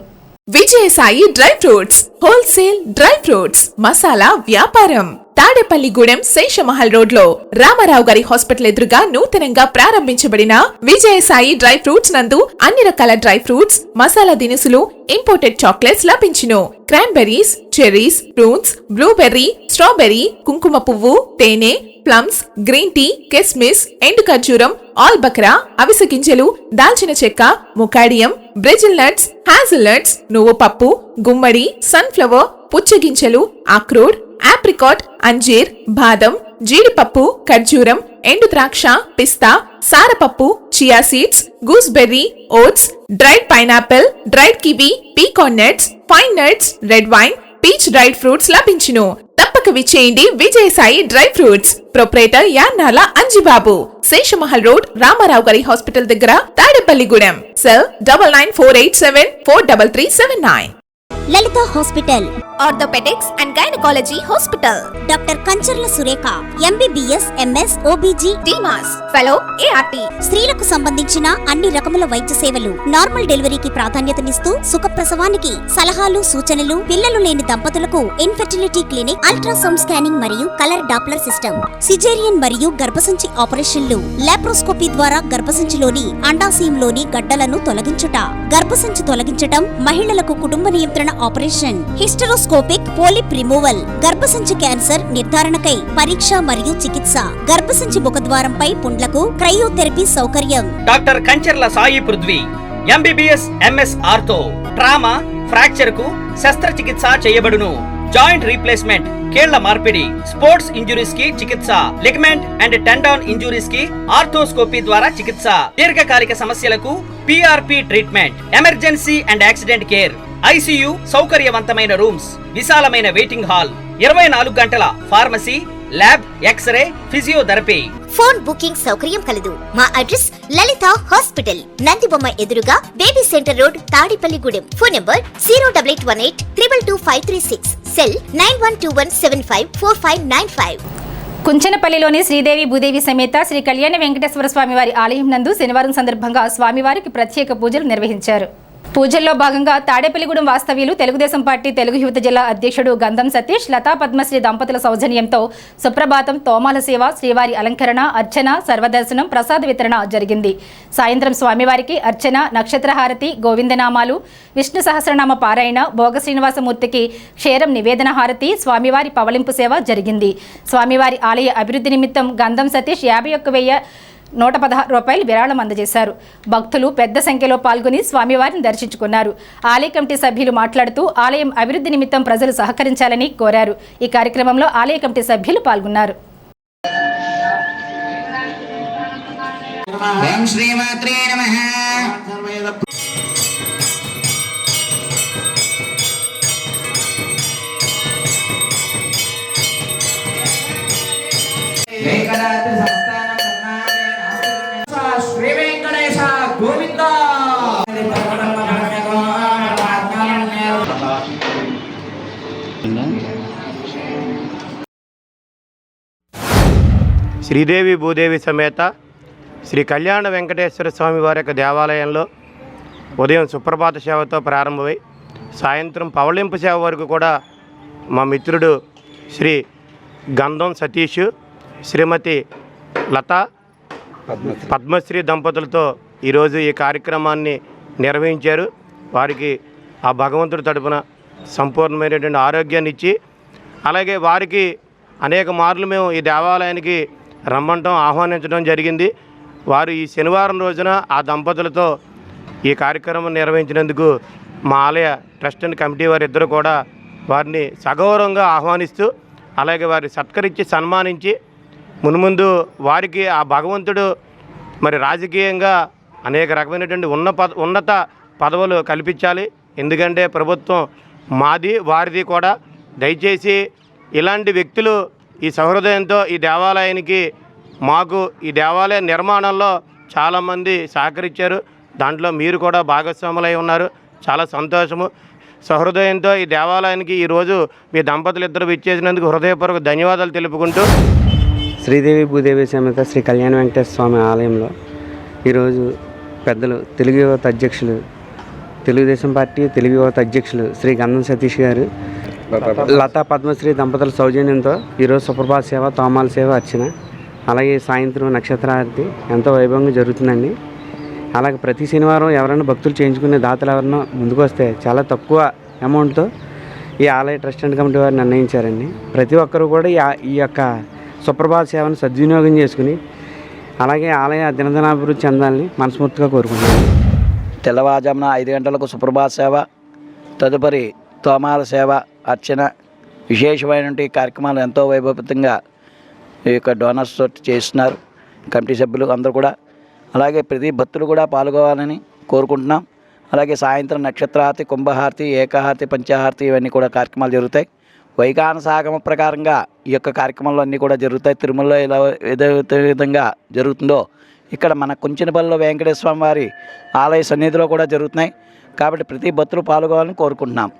Vijayasai dry fruits wholesale dry fruits masala వ్యాపారం తాడేపల్లిగూడెం శేషమహల్ రోడ్ లో రామారావు గారి హాస్పిటల్ ఎదురుగా నూతనంగా ప్రారంభించబడిన విజయసాయి డ్రై ఫ్రూట్స్ నందు అన్ని రకాల డ్రై ఫ్రూట్స్ మసాలా దినుసులు ఇంపోర్టెడ్ చాక్లెట్స్ లభించును. Cranberries, cherries, fruits, blueberry, strawberry, కుంకుమ పువ్వు, తేనె, ప్లమ్స్, గ్రీన్ టీ, కిస్మిస్, ఎండు ఖర్జూరం, ఆల్ బక్రా, అవిసె గింజలు, దాల్చిన చెక్క, ముకాడియం, బ్రెజిల్ నట్స్, హ్యాజిల్ నట్స్, నువ్వు పప్పు, గుమ్మడి, సన్ఫ్లవర్, పుచ్చగింజలు, అక్రోడ్, ఆప్రికాట్, అంజీర్, బాదం, జీడిపప్పు, ఖర్జూరం, ఎండు ద్రాక్ష, పిస్తా, సారపప్పు, chia seeds, gooseberry, oats, dried pineapple, dried kiwi, pecan nuts, pine nuts, red wine, peach dried fruits లభించును. తప్పక విచ్చేయండి Vijayasai dry fruits. Proprietor Yannala Anjibabu, Seshamahal road, Ramarao గారి హాస్పిటల్ దగ్గర, Tadepalligudem. Cell 9948743379. Lalitha hospital, orthopaedics and gynaecology hospital. Doctor Kancharla Surekha, MBBS, MS, OBG, డిమాస్ fellow, ART. స్త్రీలకు సంబంధించిన అన్ని రకముల వైద్య సేవలు, నార్మల్ డెలివరీకి ప్రాధాన్యతనిస్తూ సుఖప్రసవానికి సలహాలు, సూచనలు, పిల్లలు లేని దంపతులకు ఇన్ఫెర్టిలిటీ క్లినిక్, అల్ట్రాసౌండ్ స్కానింగ్ మరియు కలర్ డాప్లర్ సిస్టమ్, సిజేరియన్ మరియు గర్భసంచి ఆపరేషన్లు, లాప్రోస్కోపీ ద్వారా గర్భసంచిలోని అండాశయంలోని గడ్డలను తొలగించుట, గర్భసంచి తొలగించటం, మహిళలకు కుటుంబ నియంత్రణ ఆపరేషన్, హిస్టరోస్కోపిక్ పోలిప్ రిమూవల్, గర్భసంచి క్యాన్సర్ నిర్ధారణకై పరీక్ష మరియు చికిత్స, గర్భసంచి ముఖద్వారంపై పుండ్లకు క్రయోథెరపీ సౌకర్యం. Doctor Kancharla Sai Prithvi, MBBS, MS ortho, trauma, fracture కు శస్త్రచికిత్స చేయబడును. జాయింట్ రీప్లేస్మెంట్, కీళ్ల మార్పిడి, స్పోర్ట్స్ ఇంజురీస్ కి చికిత్స, లిగమెంట్ అండ్ టెండాన్ ఇంజురీస్ కి ఆర్థోస్కోపీ ద్వారా చికిత్స, దీర్ఘకాలిక సమస్యలకు PRP treatment, emergency and accident care, ICU సౌకర్యవంతమైన రూమ్స్, విశాలమైన వెయిటింగ్ హాల్, 24 గంటల pharmacy, lab, x-ray, physiotherapy. Phone booking సౌకర్యం కలదు. మా అడ్రస్ లలిత హాస్పిటల్, నందిబొమ్మ ఎదురుగా, baby centre road, Tadepalligudem. Phone number 08818222536. Cell 9121754595. కుంచనపల్లిలోని శ్రీదేవి భూదేవి సమేత శ్రీ కళ్యాణ వెంకటేశ్వర స్వామివారి ఆలయం నందు శనివారం సందర్భంగా స్వామివారికి ప్రత్యేక పూజలు నిర్వహించారు. పూజల్లో భాగంగా తాడేపల్లిగూడెం వాస్తవ్యులు తెలుగుదేశం పార్టీ తెలుగు యువత జిల్లా అధ్యక్షుడు గంధం సతీష్, లతా పద్మశ్రీ దంపతుల సౌజన్యంతో సుప్రభాతం, తోమాల సేవ, శ్రీవారి అలంకరణ, అర్చన, సర్వదర్శనం, ప్రసాద వితరణ జరిగింది. సాయంత్రం స్వామివారికి అర్చన, నక్షత్రహారతి, గోవిందనామాలు, విష్ణు సహస్రనామ పారాయణ, భోగ శ్రీనివాసమూర్తికి క్షేరం నివేదన హారతి, స్వామివారి పవలింపు సేవ జరిగింది. స్వామివారి ఆలయ అభివృద్ధి నిమిత్తం గంధం సతీష్ 51,116 రూపాయలు విరాళం అందజేశారు. భక్తులు పెద్ద సంఖ్యలో పాల్గొని స్వామివారిని దర్శించుకున్నారు. ఆలయ కమిటీ సభ్యులు మాట్లాడుతూ ఆలయం అభివృద్ధి నిమిత్తం ప్రజలు సహకరించాలని కోరారు. ఈ కార్యక్రమంలో ఆలయ కమిటీ సభ్యులు పాల్గొన్నారు. శ్రీ వెంకటేశ గోవింద. శ్రీదేవి భూదేవి సమేత శ్రీ కళ్యాణ వెంకటేశ్వర స్వామి వారి యొక్క దేవాలయంలో ఉదయం సుప్రభాత సేవతో ప్రారంభమై సాయంత్రం పవళింపు సేవ వరకు కూడా మా మిత్రుడు శ్రీ గంధం సతీష్, శ్రీమతి లతా పద్మశ్రీ దంపతులతో ఈరోజు ఈ కార్యక్రమాన్ని నిర్వహించారు. వారికి ఆ భగవంతుడి తరపున సంపూర్ణమైనటువంటి ఆరోగ్యాన్ని ఇచ్చి, అలాగే వారికి అనేక మార్లు మేము ఈ దేవాలయానికి రమ్మంటం, ఆహ్వానించడం జరిగింది. వారు ఈ శనివారం రోజున ఆ దంపతులతో ఈ కార్యక్రమం నిర్వహించినందుకు మా ఆలయ ట్రస్ట్ అండ్ కమిటీ వారిద్దరూ కూడా వారిని సగౌరవంగా ఆహ్వానిస్తూ, అలాగే వారి సత్కరించి సన్మానించి మున్ముందు వారికి ఆ భగవంతుడు మరి రాజకీయంగా అనేక రకమైనటువంటి ఉన్నత పదవులు కల్పించాలి. ఎందుకంటే ప్రభుత్వం మాది వారిది కూడా. దయచేసి ఇలాంటి వ్యక్తులు ఈ సహృదయంతో ఈ దేవాలయానికి మాకు ఈ దేవాలయ నిర్మాణంలో చాలామంది సహకరించారు. దాంట్లో మీరు కూడా భాగస్వాములై ఉన్నారు. చాలా సంతోషము. సహృదయంతో ఈ దేవాలయానికి ఈరోజు మీ దంపతులు ఇద్దరు విచ్చేసినందుకు హృదయపూర్వక ధన్యవాదాలు తెలుపుకుంటూ శ్రీదేవి భూదేవి సమేత శ్రీ కళ్యాణ వెంకటేశ్వర స్వామి ఆలయంలో ఈరోజు పెద్దలు తెలుగు యువత అధ్యక్షులు, తెలుగుదేశం పార్టీ తెలుగు యువత అధ్యక్షులు శ్రీ గంధం సతీష్ గారు, లతా పద్మశ్రీ దంపతుల సౌజన్యంతో ఈరోజు సుప్రభాత సేవ, తోమాల సేవ, అర్చన, అలాగే సాయంత్రం నక్షత్రారతి ఎంతో వైభవంగా జరుగుతుందండి. అలాగే ప్రతి శనివారం ఎవరైనా భక్తులు చేయించుకునే దాతలు ఎవరైనా ముందుకు వస్తే చాలా తక్కువ అమౌంట్తో ఈ ఆలయ ట్రస్ట్ అండ్ కమిటీ వారు నిర్ణయించారండి. ప్రతి ఒక్కరూ కూడా ఈ యొక్క సుప్రభాత సేవను సద్వినియోగం చేసుకుని అలాగే ఆలయ దినదినాభివృద్ధి చెందాలని మనస్ఫూర్తిగా కోరుకుంటున్నాను. తెల్లవారుజామున 5 గంటలకు సుప్రభాత సేవ, తదుపరి తోమాల సేవ, అర్చన, విశేషమైనటువంటి కార్యక్రమాలు ఎంతో వైభవంతంగా ఈ యొక్క డోనర్స్ తోటి చేస్తున్నారు కమిటీ సభ్యులు అందరూ కూడా. అలాగే ప్రతి భక్తులు కూడా పాల్గొవాలని కోరుకుంటున్నాం. అలాగే సాయంత్రం నక్షత్రహారతి, కుంభహారతి, ఏకహారతి, పంచహారతి ఇవన్నీ కూడా కార్యక్రమాలు జరుగుతాయి. వైఖానస ఆగమ ప్రకారంగా ఈ యొక్క కార్యక్రమాలు అన్నీ కూడా జరుగుతాయి. తిరుమలలో ఎలా ఏదే విధంగా జరుగుతుందో ఇక్కడ మన కుంచినపల్లిలో వెంకటేశ్వర స్వామి వారి ఆలయ సన్నిధిలో కూడా జరుగుతున్నాయి. కాబట్టి ప్రతి భక్తులు పాల్గొవాలని కోరుకుంటున్నాం.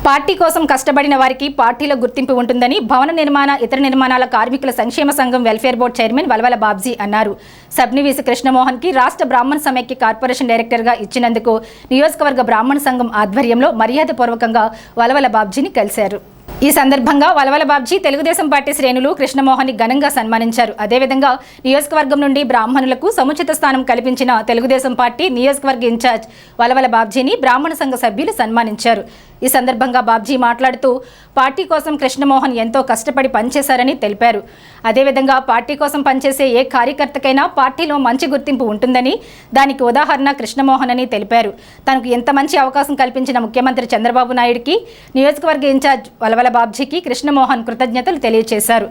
పార్టీ కోసం కష్టపడిన వారికి పార్టీలో గుర్తింపు ఉంటుందని భవన నిర్మాణ, ఇతర నిర్మాణాల కార్మికుల సంక్షేమ సంఘం welfare board chairman Valavala Babji అన్నారు. సబ్నివీసి కృష్ణమోహన్కి రాష్ట్ర బ్రాహ్మణ సమైక్య కార్పొరేషన్ డైరెక్టర్గా ఇచ్చినందుకు నియోజకవర్గ బ్రాహ్మణ సంఘం ఆధ్వర్యంలో మర్యాదపూర్వకంగా వలవల బాబ్జీని కలిశారు. ఈ సందర్భంగా వలవల బాబ్జీ తెలుగుదేశం పార్టీ శ్రేణులు కృష్ణమోహన్ని ఘనంగా సన్మానించారు. అదేవిధంగా నియోజకవర్గం నుండి బ్రాహ్మణులకు సముచిత స్థానం కల్పించిన తెలుగుదేశం పార్టీ నియోజకవర్గ ఇన్ఛార్జ్ వలవల బాబ్జీని బ్రాహ్మణ సంఘ సభ్యులు సన్మానించారు. ఈ సందర్భంగా బాబ్జీ మాట్లాడుతూ పార్టీ కోసం కృష్ణమోహన్ ఎంతో కష్టపడి పనిచేశారని తెలిపారు. అదేవిధంగా పార్టీ కోసం పనిచేసే ఏ కార్యకర్తకైనా పార్టీలో మంచి గుర్తింపు ఉంటుందని, దానికి ఉదాహరణ కృష్ణమోహన్ అని తెలిపారు. తనకు ఎంత మంచి అవకాశం కల్పించిన ముఖ్యమంత్రి చంద్రబాబు నాయుడుకి, నియోజకవర్గ ఇన్ఛార్జ్ వలవల బాబ్జీకి కృష్ణమోహన్ కృతజ్ఞతలు తెలియజేశారు.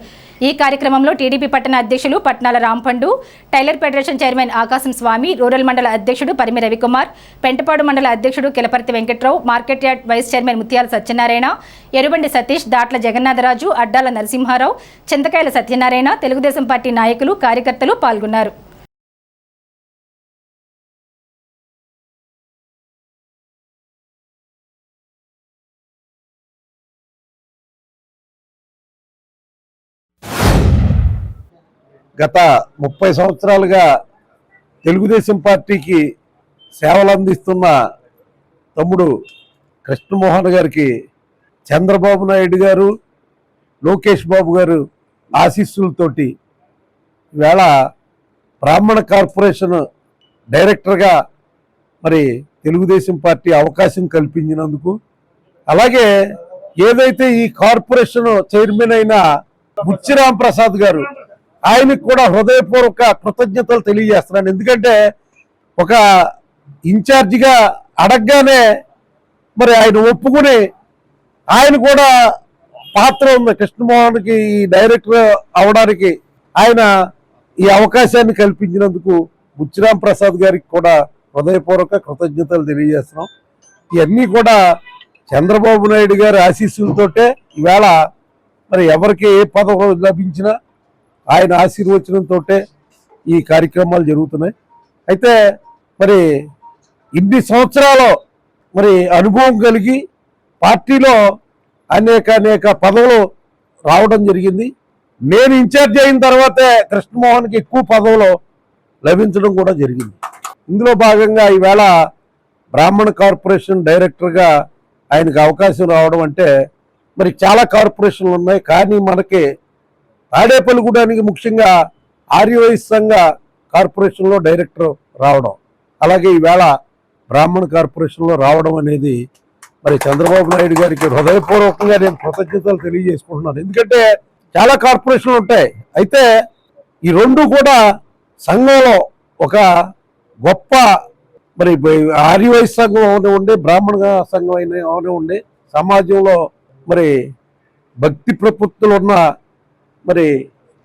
ఈ కార్యక్రమంలో టీడీపీ పట్టణ అధ్యక్షులు పట్నాల రాంపండు, టైలర్ ఫెడరేషన్ చైర్మన్ ఆకాశం స్వామి, రూరల్ మండల అధ్యక్షుడు పరిమి రవికుమార్, పెంటపాడు మండల అధ్యక్షుడు Kilaparthi Venkatrao, market yard vice chairman Muthyala Satyanarayana, Erubandi Satish, Datla Jagannatharaju, Addala Narasimharao, Chintakayala Satyanarayana, Telugudesam party నాయకులు, కార్యకర్తలు పాల్గొన్నారు. గత 30 సంవత్సరాలుగా తెలుగుదేశం పార్టీకి సేవలు అందిస్తున్న తమ్ముడు కృష్ణమోహన్ గారికి చంద్రబాబు నాయుడు గారు, లోకేష్ బాబు గారు ఆశీస్సులతోటి ఈవేళ బ్రాహ్మణ కార్పొరేషన్ డైరెక్టర్గా మరి తెలుగుదేశం పార్టీ అవకాశం కల్పించినందుకు, అలాగే ఏదైతే ఈ కార్పొరేషన్ చైర్మన్ అయిన బుచ్చిరామ్ ప్రసాద్ గారు ఆయనకు కూడా హృదయపూర్వక కృతజ్ఞతలు తెలియజేస్తున్నాను. ఎందుకంటే ఒక ఇన్ఛార్జిగా అడగగానే మరి ఆయన ఒప్పుకుని ఆయన కూడా పాత్ర ఉంది కృష్ణమోహన్కి ఈ డైరెక్టర్ అవడానికి. ఆయన ఈ అవకాశాన్ని కల్పించినందుకు బుచ్చిరామ్ ప్రసాద్ గారికి కూడా హృదయపూర్వక కృతజ్ఞతలు తెలియజేస్తున్నాం. ఇవన్నీ కూడా చంద్రబాబు నాయుడు గారి ఆశీస్సులతోటే ఈవేళ మరి ఎవరికి ఏ పదవి లభించినా ఆయన ఆశీర్వచనంతో ఈ కార్యక్రమాలు జరుగుతున్నాయి. అయితే మరి ఇన్ని సంవత్సరాలు మరి అనుభవం కలిగి పార్టీలో అనేక పదవులు రావడం జరిగింది. నేను ఇన్ఛార్జ్ అయిన తర్వాతే కృష్ణమోహన్కి ఎక్కువ పదవులు లభించడం కూడా జరిగింది. ఇందులో భాగంగా ఈవేళ బ్రాహ్మణ కార్పొరేషన్ డైరెక్టర్గా ఆయనకు అవకాశం రావడం అంటే మరి చాలా కార్పొరేషన్లు ఉన్నాయి, కానీ మనకి తాడేపల్లిగూడానికి ముఖ్యంగా ఆర్యవైశ్య సంఘ కార్పొరేషన్లో డైరెక్టర్ రావడం, అలాగే ఈవేళ బ్రాహ్మణ కార్పొరేషన్లో రావడం అనేది మరి చంద్రబాబు నాయుడు గారికి హృదయపూర్వకంగా నేను కృతజ్ఞతలు తెలియజేసుకుంటున్నాను. ఎందుకంటే చాలా కార్పొరేషన్లు ఉంటాయి, అయితే ఈ రెండు కూడా సంఘంలో ఒక గొప్ప మరి ఆర్యవైశ్య సంఘం అవనివ్వండి, బ్రాహ్మణ సంఘం అయిన అవనివ్వండి, సమాజంలో మరి భక్తి ప్రపత్తులు ఉన్న మరి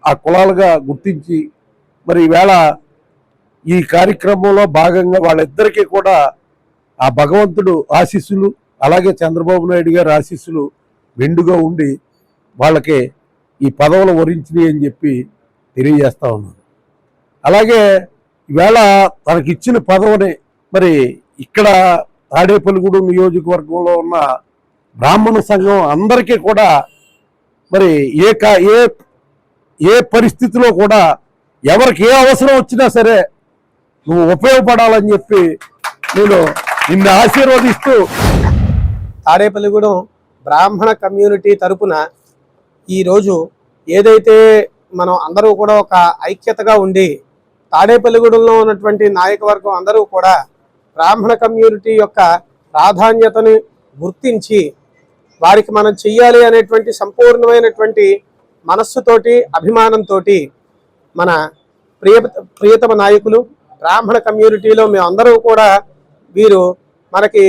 ఆ కులాలుగా గుర్తించి మరి ఈవేళ ఈ కార్యక్రమంలో భాగంగా వాళ్ళిద్దరికీ కూడా ఆ భగవంతుడు ఆశీస్సులు అలాగే చంద్రబాబు నాయుడు గారి ఆశీస్సులు మెండుగా ఉండి వాళ్ళకి ఈ పదవులు వరించినాయి అని చెప్పి తెలియజేస్తా ఉన్నాను. అలాగే ఈవేళ తనకిచ్చిన పదవిని మరి ఇక్కడ తాడేపల్లిగూడెం నియోజకవర్గంలో ఉన్న బ్రాహ్మణ సంఘం అందరికీ కూడా మరి ఏ పరిస్థితిలో కూడా ఎవరికి ఏ అవసరం వచ్చినా సరే నువ్వు ఉపయోగపడాలని చెప్పి నేను నిన్ను ఆశీర్వదిస్తూ తాడేపల్లిగూడెం బ్రాహ్మణ కమ్యూనిటీ తరపున ఈరోజు ఏదైతే మనం అందరూ కూడా ఒక ఐక్యతగా ఉండి తాడేపల్లిగూడెంలో ఉన్నటువంటి నాయకవర్గం అందరూ కూడా బ్రాహ్మణ కమ్యూనిటీ యొక్క ప్రాధాన్యతను గుర్తించి వారికి మనం చెయ్యాలి అనేటువంటి సంపూర్ణమైనటువంటి మనస్సుతోటి అభిమానంతో మన ప్రియతమ నాయకులు బ్రాహ్మణ కమ్యూనిటీలో మేమందరూ కూడా వీరు మనకి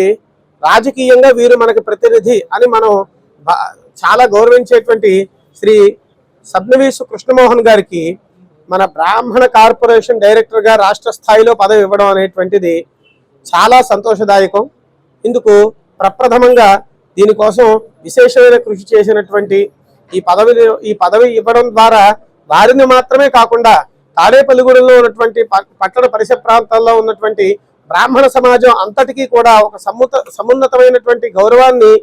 రాజకీయంగా వీరు మనకి ప్రతినిధి అని మనం చాలా గౌరవించేటువంటి శ్రీ సబ్నవీసు కృష్ణమోహన్ గారికి మన బ్రాహ్మణ కార్పొరేషన్ డైరెక్టర్గా రాష్ట్ర స్థాయిలో పదవి ఇవ్వడం అనేటువంటిది చాలా సంతోషదాయకం. ఇందుకు ప్రప్రథమంగా దీనికోసం విశేషమైన కృషి చేసినటువంటి ఈ పదవి ఇవ్వడం ద్వారా వారిని మాత్రమే కాకుండా తాడేపల్లిగూడెంలో ఉన్నటువంటి పట్టణ పరిసర ప్రాంతాల్లో ఉన్నటువంటి బ్రాహ్మణ సమాజం అంతటికీ కూడా ఒక సమున్నతమైనటువంటి గౌరవాన్ని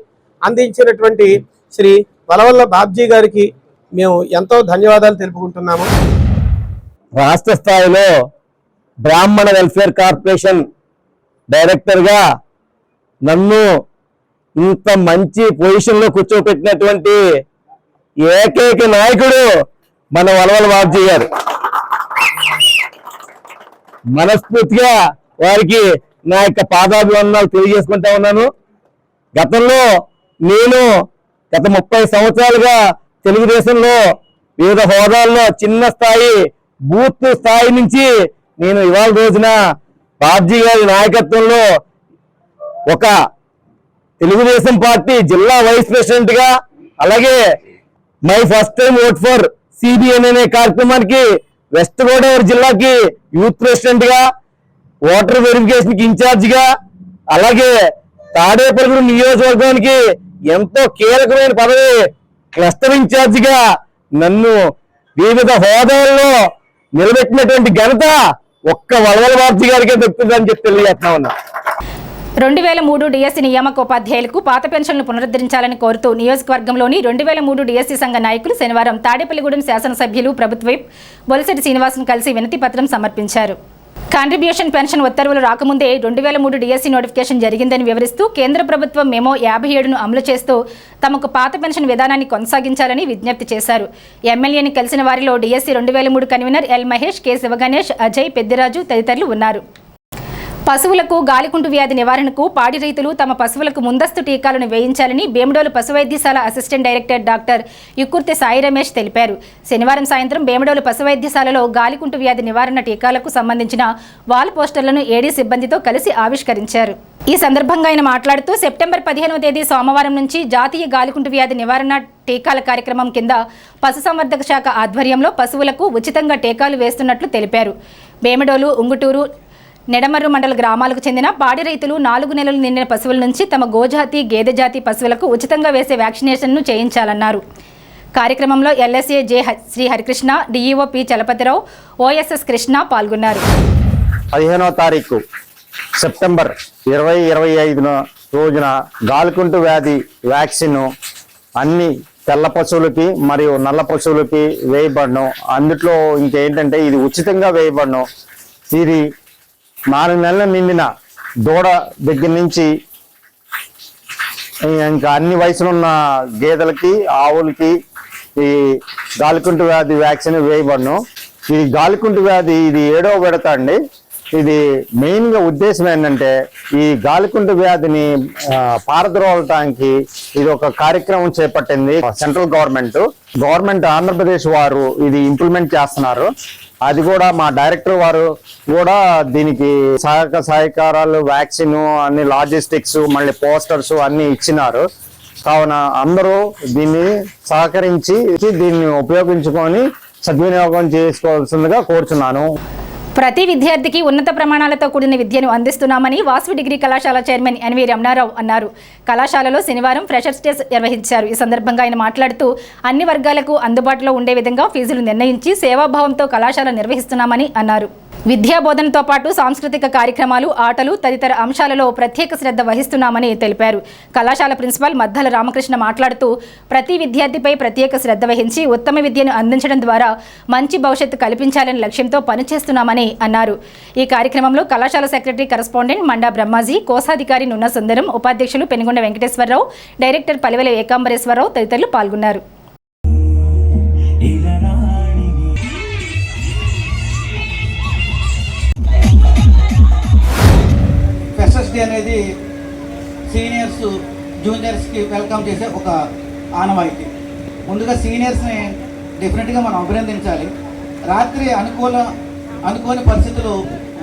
అందించినటువంటి శ్రీ వలవల్ల బాబ్జీ గారికి మేము ఎంతో ధన్యవాదాలు తెలుపుకుంటున్నాము. రాష్ట్ర స్థాయిలో బ్రాహ్మణ వెల్ఫేర్ కార్పొరేషన్ డైరెక్టర్గా నన్ను ఇంత మంచి పొజిషన్లో కూర్చోపెట్టినటువంటి ఏకైక నాయకుడు మన వలవల బాబ్జీ గారు. మనస్ఫూర్తిగా వారికి నా యొక్క పాదాభివందనాలు తెలియజేసుకుంటా ఉన్నాను. గతంలో నేను గత 30 సంవత్సరాలుగా తెలుగుదేశంలో వివిధ హోదాల్లో చిన్న స్థాయి బూత్ స్థాయి నుంచి నేను ఇవాళ రోజున బాబ్జీ గారి నాయకత్వంలో ఒక తెలుగుదేశం పార్టీ జిల్లా వైస్ ప్రెసిడెంట్ గా అలాగే my first time vote for CBN అనే కార్యక్రమానికి వెస్ట్ గోదావరి జిల్లాకి యూత్ ప్రెసిడెంట్ గా ఓటర్ వెరిఫికేషన్ కి ఇన్ఛార్జ్ గా అలాగే తాడేపల్లిగూడెం నియోజకవర్గానికి ఎంతో కీలకమైన పదవి క్లస్టర్ ఇన్ఛార్జ్ గా నన్ను వివిధ హోదాల్లో నిలబెట్టినటువంటి ఘనత ఒక్క వలవల బాబ్జీ గారికే దక్కుతుందని చెప్పి తెలియజేస్తా ఉన్నా. 2003 డిఎస్సి నియామక ఉపాధ్యాయులకు పాత పెన్షన్లు పునరుద్ధరించాలని కోరుతూ నియోజకవర్గంలోని 2003 డిఎస్సి సంఘ నాయకులు శనివారం తాడేపల్లిగూడెం శాసనసభ్యులు ప్రభుత్వ విప్ బొలిశెట్టి శ్రీనివాసును కలిసి వినతి పత్రం సమర్పించారు. కాంట్రిబ్యూషన్ పెన్షన్ ఉత్తర్వులు రాకముందే 2003 డిఎస్సి నోటిఫికేషన్ జరిగిందని వివరిస్తూ కేంద్ర ప్రభుత్వం మెమో 57ను అమలు చేస్తూ తమకు పాత పెన్షన్ విధానాన్ని కొనసాగించాలని విజ్ఞప్తి చేశారు. ఎమ్మెల్యేని కలిసిన వారిలో DSC 2003 convener L Mahesh, K Sivaganesh, Ajay, Peddiraju తదితరులు ఉన్నారు. పశువులకు గాలికుంటు వ్యాధి నివారణకు పాడి రైతులు తమ పశువులకు ముందస్తు టీకాలను వేయించాలని బేమడోలు పశు వైద్యశాల assistant director doctor Yukurthi Sai Ramesh తెలిపారు. శనివారం సాయంత్రం బేమడోలు పశు వైద్యశాలలో గాలికుంటు వ్యాధి నివారణ టీకాలకు సంబంధించిన వాల్ పోస్టర్లను ఏడీ సిబ్బందితో కలిసి ఆవిష్కరించారు. ఈ సందర్భంగా ఆయన మాట్లాడుతూ సెప్టెంబర్ 15వ తేదీ సోమవారం నుంచి జాతీయ గాలికుంటు వ్యాధి నివారణ టీకాల కార్యక్రమం కింద పశుసంవర్ధక శాఖ ఆధ్వర్యంలో పశువులకు ఉచితంగా టీకాలు వేస్తున్నట్లు తెలిపారు. బేమడోలు, ఉంగుటూరు, నెడమర్రు మండల గ్రామాలకు చెందిన పాడి రైతులు 4 నెలలు నిండిన పశువుల నుంచి తమ గోజాతి, గేదె జాతి పశువులకు ఉచితంగా వేసే వ్యాక్సినేషన్ను చేయించాలన్నారు. కార్యక్రమంలో LSA J Shri Harikrishna, DEO P Chalapathirao, OSS Krishna పాల్గొన్నారు. 15వ తారీఖు సెప్టెంబర్ 2025 రోజున గాలికుంటు వ్యాధి వ్యాక్సిన్ అన్ని తెల్ల పశువులకి మరియు నల్ల పశువులకి వేయబడను. అందులో ఇంకేంటంటే ఇది ఉచితంగా వేయబడను. ఇది 4 నెలలు నిండిన దూడ దగ్గర నుంచి ఇంకా అన్ని వయసులున్న గేదెలకి, ఆవులకి ఈ గాలికుంటు వ్యాధి వ్యాక్సిన్ వేయబడను. ఈ గాలికుంటు వ్యాధి ఇది 7వ విడత అండి. ఇది మెయిన్గా ఉద్దేశం ఏంటంటే ఈ గాలికుంటు వ్యాధిని పారద్రోలటానికి ఇది ఒక కార్యక్రమం చేపట్టింది సెంట్రల్ గవర్నమెంట్ ఆంధ్రప్రదేశ్ వారు ఇది ఇంప్లిమెంట్ చేస్తున్నారు. అది కూడా మా డైరెక్టర్ వారు కూడా దీనికి సహకారాలు, వ్యాక్సిన్, అన్ని లాజిస్టిక్స్, మళ్ళీ పోస్టర్స్ అన్ని ఇచ్చినారు. కావున అందరూ దీన్ని సహకరించి దీన్ని ఉపయోగించుకొని సద్వినియోగం చేసుకోవాల్సిందిగా కోరుచున్నాను. ప్రతి విద్యార్థికి ఉన్నత ప్రమాణాలతో కూడిన విద్యను అందిస్తున్నామని వాసవి డిగ్రీ కళాశాల చైర్మన్ ఎన్వి రమణారావు అన్నారు. కళాశాలలో శనివారం ఫ్రెషర్స్ డే నిర్వహించారు. ఈ సందర్భంగా ఆయన మాట్లాడుతూ అన్ని వర్గాలకు అందుబాటులో ఉండే విధంగా ఫీజులు నిర్ణయించి సేవాభావంతో కళాశాల నిర్వహిస్తున్నామని అన్నారు. విద్యా బోధనతో పాటు సాంస్కృతిక కార్యక్రమాలు, ఆటలు తదితర అంశాలలో ప్రత్యేక శ్రద్ధ వహిస్తున్నామని తెలిపారు. కళాశాల ప్రిన్సిపాల్ మద్దాల రామకృష్ణ మాట్లాడుతూ ప్రతి విద్యార్థిపై ప్రత్యేక శ్రద్ధ వహించి ఉత్తమ విద్యను అందించడం ద్వారా మంచి భవిష్యత్తు కల్పించాలనే లక్ష్యంతో పనిచేస్తున్నామని అన్నారు. ఈ కార్యక్రమంలో కళాశాల సెక్రటరీ కరెస్పాండెంట్ మండా బ్రహ్మాజీ, కోశాధికారి నున్న సుందరం, ఉపాధ్యక్షులు పెనుగొండ వెంకటేశ్వరరావు, డైరెక్టర్ పలివెల ఏకాంబరేశ్వరరావు తదితరులు పాల్గొన్నారు. ఫ్రెషర్స్ డే అనేది సీనియర్స్ జూనియర్స్కి వెల్కమ్ చేసే ఒక ఆనవాయితీ. ముందుగా సీనియర్స్ని డెఫినెట్గా మనం అభినందించాలి. రాత్రి అనుకోని పరిస్థితులు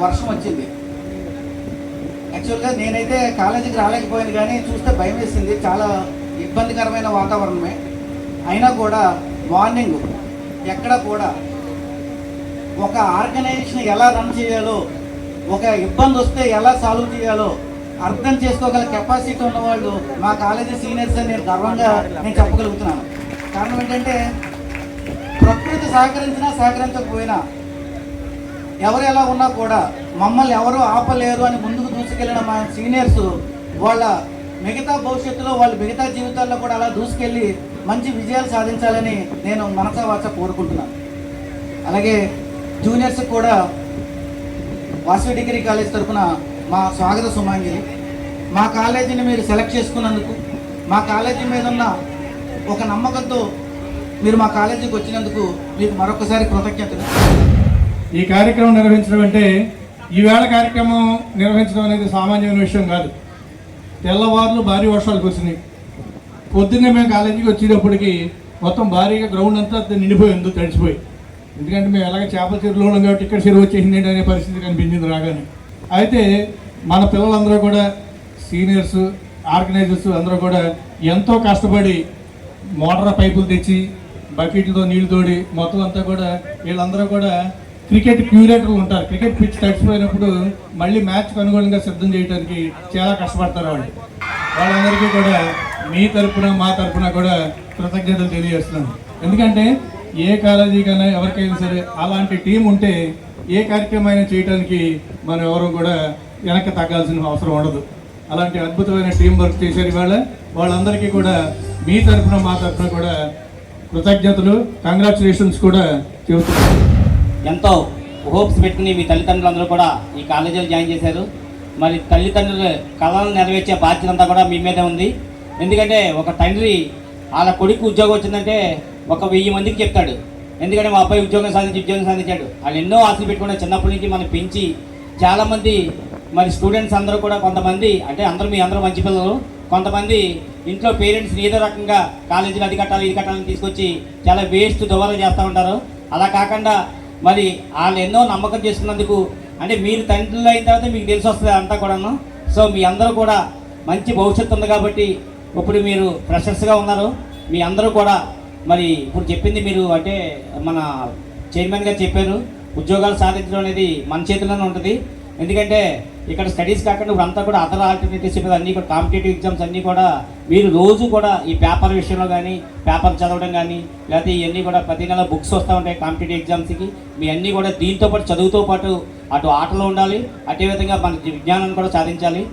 వర్షం వచ్చింది. యాక్చువల్గా నేనైతే కాలేజీకి రాలేకపోయాను, కానీ చూస్తే భయం వేసింది. చాలా ఇబ్బందికరమైన వాతావరణమే. అయినా కూడా మార్నింగ్ ఎక్కడ కూడా ఒక ఆర్గనైజేషన్ ఎలా రన్ చేయాలో, ఒక ఇబ్బంది వస్తే ఎలా సాల్వ్ చేయాలో అర్థం చేసుకోగల కెపాసిటీ ఉన్నవాళ్ళు మా కాలేజీ సీనియర్స్ అని నేను గర్వంగా చెప్పగలుగుతున్నాను. కారణం ఏంటంటే ప్రకృతి సహకరించినా సహకరించకపోయినా ఎవరు ఎలా ఉన్నా కూడా మమ్మల్ని ఎవరు ఆపలేరు అని ముందుకు దూసుకెళ్ళిన మా సీనియర్స్ వాళ్ళ మిగతా భవిష్యత్తులో వాళ్ళు మిగతా జీవితాల్లో కూడా అలా దూసుకెళ్ళి మంచి విజయాలు సాధించాలని నేను మనసా వాచ కోరుకుంటున్నాను. అలాగే జూనియర్స్ కూడా వాసవి డిగ్రీ కాలేజ్ తరఫున మా స్వాగత సుమాంజలి. మా కాలేజీని మీరు సెలెక్ట్ చేసుకున్నందుకు, మా కాలేజీ మీద ఉన్న ఒక నమ్మకంతో మీరు మా కాలేజీకి వచ్చినందుకు మీకు మరొకసారి కృతజ్ఞతలు. ఈ కార్యక్రమం నిర్వహించడం అంటే ఈవేళ కార్యక్రమం నిర్వహించడం అనేది సామాన్యమైన విషయం కాదు. తెల్లవారులు భారీ వర్షాలు కురిసినాయి. పొద్దున్నే మేము కాలేజీకి వచ్చేటప్పటికి మొత్తం భారీగా గ్రౌండ్ అంతా నిండిపోయింది, తడిచిపోయి. ఎందుకంటే మేము ఎలాగ చేపల చెరువులో ఉన్నాం కాబట్టి ఇక్కడ చెరువు వచ్చేసింది అనే పరిస్థితి కనిపించింది రాగానే. అయితే మన పిల్లలందరూ కూడా సీనియర్స్, ఆర్గనైజర్స్ అందరూ కూడా ఎంతో కష్టపడి మోటార్ పైపులు తెచ్చి బకెట్లతో నీళ్లు తోడి మొత్తం అంతా కూడా వీళ్ళందరూ కూడా క్రికెట్ క్యూరేటర్లు ఉంటారు. క్రికెట్ పిచ్ తడిచిపోయినప్పుడు మళ్ళీ మ్యాచ్కి అనుగుణంగా సిద్ధం చేయడానికి చాలా కష్టపడతారు వాళ్ళు. వాళ్ళందరికీ కూడా మీ తరఫున మా తరఫున కూడా కృతజ్ఞతలు తెలియజేస్తున్నాను. ఎందుకంటే ఏ కాలేజీకైనా ఎవరికైనా సరే అలాంటి టీం ఉంటే ఏ కార్యక్రమం అయినా చేయడానికి మనం ఎవరు కూడా వెనక్కి తగ్గాల్సిన అవసరం ఉండదు. అలాంటి అద్భుతమైన టీం వర్క్ చేశారు ఇవాళ. వాళ్ళందరికీ కూడా మీ తరఫున మా తరఫున కూడా కృతజ్ఞతలు, కంగ్రాచులేషన్స్ కూడా చెబుతున్నాను. ఎంతో హోప్స్ పెట్టుకుని మీ తల్లిదండ్రులందరూ కూడా ఈ కాలేజీలో జాయిన్ చేశారు. మరి తల్లిదండ్రుల కళలను నెరవేర్చే బాధ్యత అంతా కూడా మీ మీదే ఉంది. ఎందుకంటే ఒక తండ్రి వాళ్ళ కొడుకు ఉద్యోగం వచ్చిందంటే 1000 మందికి చెప్తాడు. ఎందుకంటే మా అబ్బాయి ఉద్యోగం సాధించాడు. వాళ్ళు ఎన్నో ఆశలు పెట్టుకున్న చిన్నప్పటి నుంచి మనం పెంచి చాలామంది మరి స్టూడెంట్స్ అందరూ కూడా కొంతమంది అంటే మీ అందరూ మంచి పిల్లలు, కొంతమంది ఇంట్లో పేరెంట్స్ని ఏదో రకంగా కాలేజీలో అది కట్టాలి ఇది కట్టాలని తీసుకొచ్చి చాలా వేస్ట్ దుబారా చేస్తూ ఉంటారు. అలా కాకుండా మరి వాళ్ళు ఎన్నో నమ్మకం చేసుకున్నందుకు అంటే మీరు తండ్రులు అయిన తర్వాత మీకు తెలిసి వస్తుంది అంతా కూడాను. సో మీ అందరూ కూడా మంచి భవిష్యత్తు ఉంది కాబట్టి ఇప్పుడు మీరు ఫ్రెషర్స్గా ఉన్నారు. మీ అందరూ కూడా మరి ఇప్పుడు చెప్పింది మీరు అంటే మన చైర్మన్ గారు చెప్పారు, ఉద్యోగాలు సాధించడం అనేది మన చేతిలోనే ఉంటుంది. ఎందుకంటే ఇక్కడ స్టడీస్ కాకుండా ఇప్పుడు అంతా కూడా అదర్ ఆల్టర్నేటివ్స్ చెప్పేది అన్నీ కూడా కాంపిటేటివ్ ఎగ్జామ్స్ అన్నీ కూడా మీరు రోజు కూడా ఈ పేపర్ విషయంలో కానీ పేపర్ చదవడం కానీ లేకపోతే ఇవన్నీ కూడా ప్రతి నెల బుక్స్ వస్తూ ఉంటాయి కాంపిటేటివ్ ఎగ్జామ్స్కి. మీ అన్నీ కూడా దీంతో పాటు చదువుతో పాటు అటు ఆటలో ఉండాలి, అదే విధంగా మన విజ్ఞానాన్ని కూడా సాధించాలి.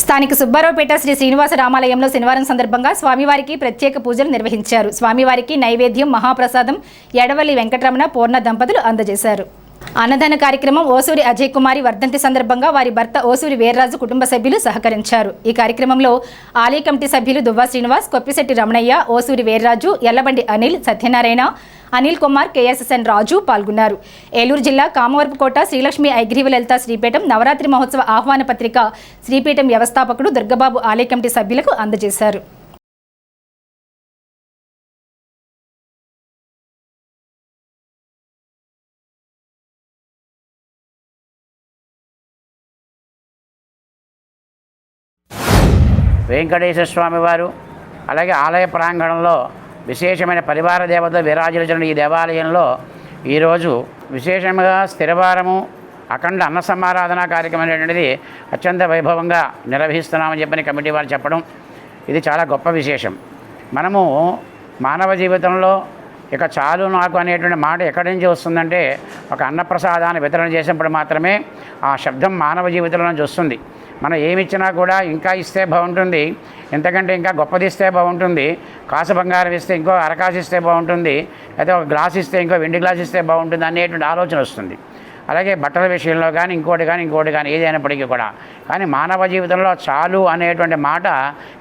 స్థానిక సుబ్బారావుపేట శ్రీ శ్రీనివాస రామాలయంలో శనివారం సందర్భంగా స్వామివారికి ప్రత్యేక పూజలు నిర్వహించారు. స్వామివారికి నైవేద్యం, మహాప్రసాదం ఎడవల్లి వెంకటరమణ, పూర్ణ దంపతులు అందజేశారు. అన్నదాన కార్యక్రమం ఓసూరి అజయ్ కుమారి వర్ధంతి సందర్భంగా వారి భర్త ఓసూరి వీర్రాజు కుటుంబ సభ్యులు సహకరించారు. ఈ కార్యక్రమంలో ఆలయ కమిటీ సభ్యులు దువ్వా శ్రీనివాస్, కొప్పిశెట్టి రమణయ్య, ఓసూరి వీర్రాజు, ఎల్లబండి అనిల్, సత్యనారాయణ, అనిల్ కుమార్, కేఎస్ఎన్ రాజు పాల్గొన్నారు. ఏలూరు జిల్లా కామవరపుకోట శ్రీలక్ష్మి ఐగ్రీవ లలిత శ్రీపీఠం నవరాత్రి మహోత్సవ ఆహ్వాన పత్రిక శ్రీపీఠం వ్యవస్థాపకుడు దుర్గబాబు ఆలయ కమిటీ సభ్యులకు అందజేశారు. వెంకటేశ్వర స్వామి వారు అలాగే ఆలయ ప్రాంగణంలో విశేషమైన పరివార దేవత విరాజిల్లుతున్న ఈ దేవాలయంలో ఈరోజు విశేషంగా స్థిరవారము అఖండ అన్న సమారాధన కార్యక్రమం అనేటువంటిది అత్యంత వైభవంగా నిర్వహిస్తున్నామని చెప్పని కమిటీ వారు చెప్పడం ఇది చాలా గొప్ప విశేషం. మనము మానవ జీవితంలో ఇక చాలు నాకు అనేటువంటి మాట ఎక్కడి నుంచి వస్తుందంటే ఒక అన్నప్రసాదాన్ని వితరణ చేసినప్పుడు మాత్రమే ఆ శబ్దం మానవ జీవితంలో నుంచి వస్తుంది. మనం ఏమిచ్చినా కూడా ఇంకా ఇస్తే బాగుంటుంది, ఎంతకంటే ఇంకా గొప్పది ఇస్తే బాగుంటుంది, కాసు బంగారం ఇస్తే ఇంకో అరకాసు ఇస్తే బాగుంటుంది, అయితే ఒక గ్లాస్ ఇస్తే ఇంకో వెండి గ్లాస్ ఇస్తే బాగుంటుంది అనేటువంటి ఆలోచన వస్తుంది. అలాగే బట్టల విషయంలో కానీ ఇంకోటి కానీ ఏదైనప్పటికీ కూడా. కానీ మానవ జీవితంలో చాలు అనేటువంటి మాట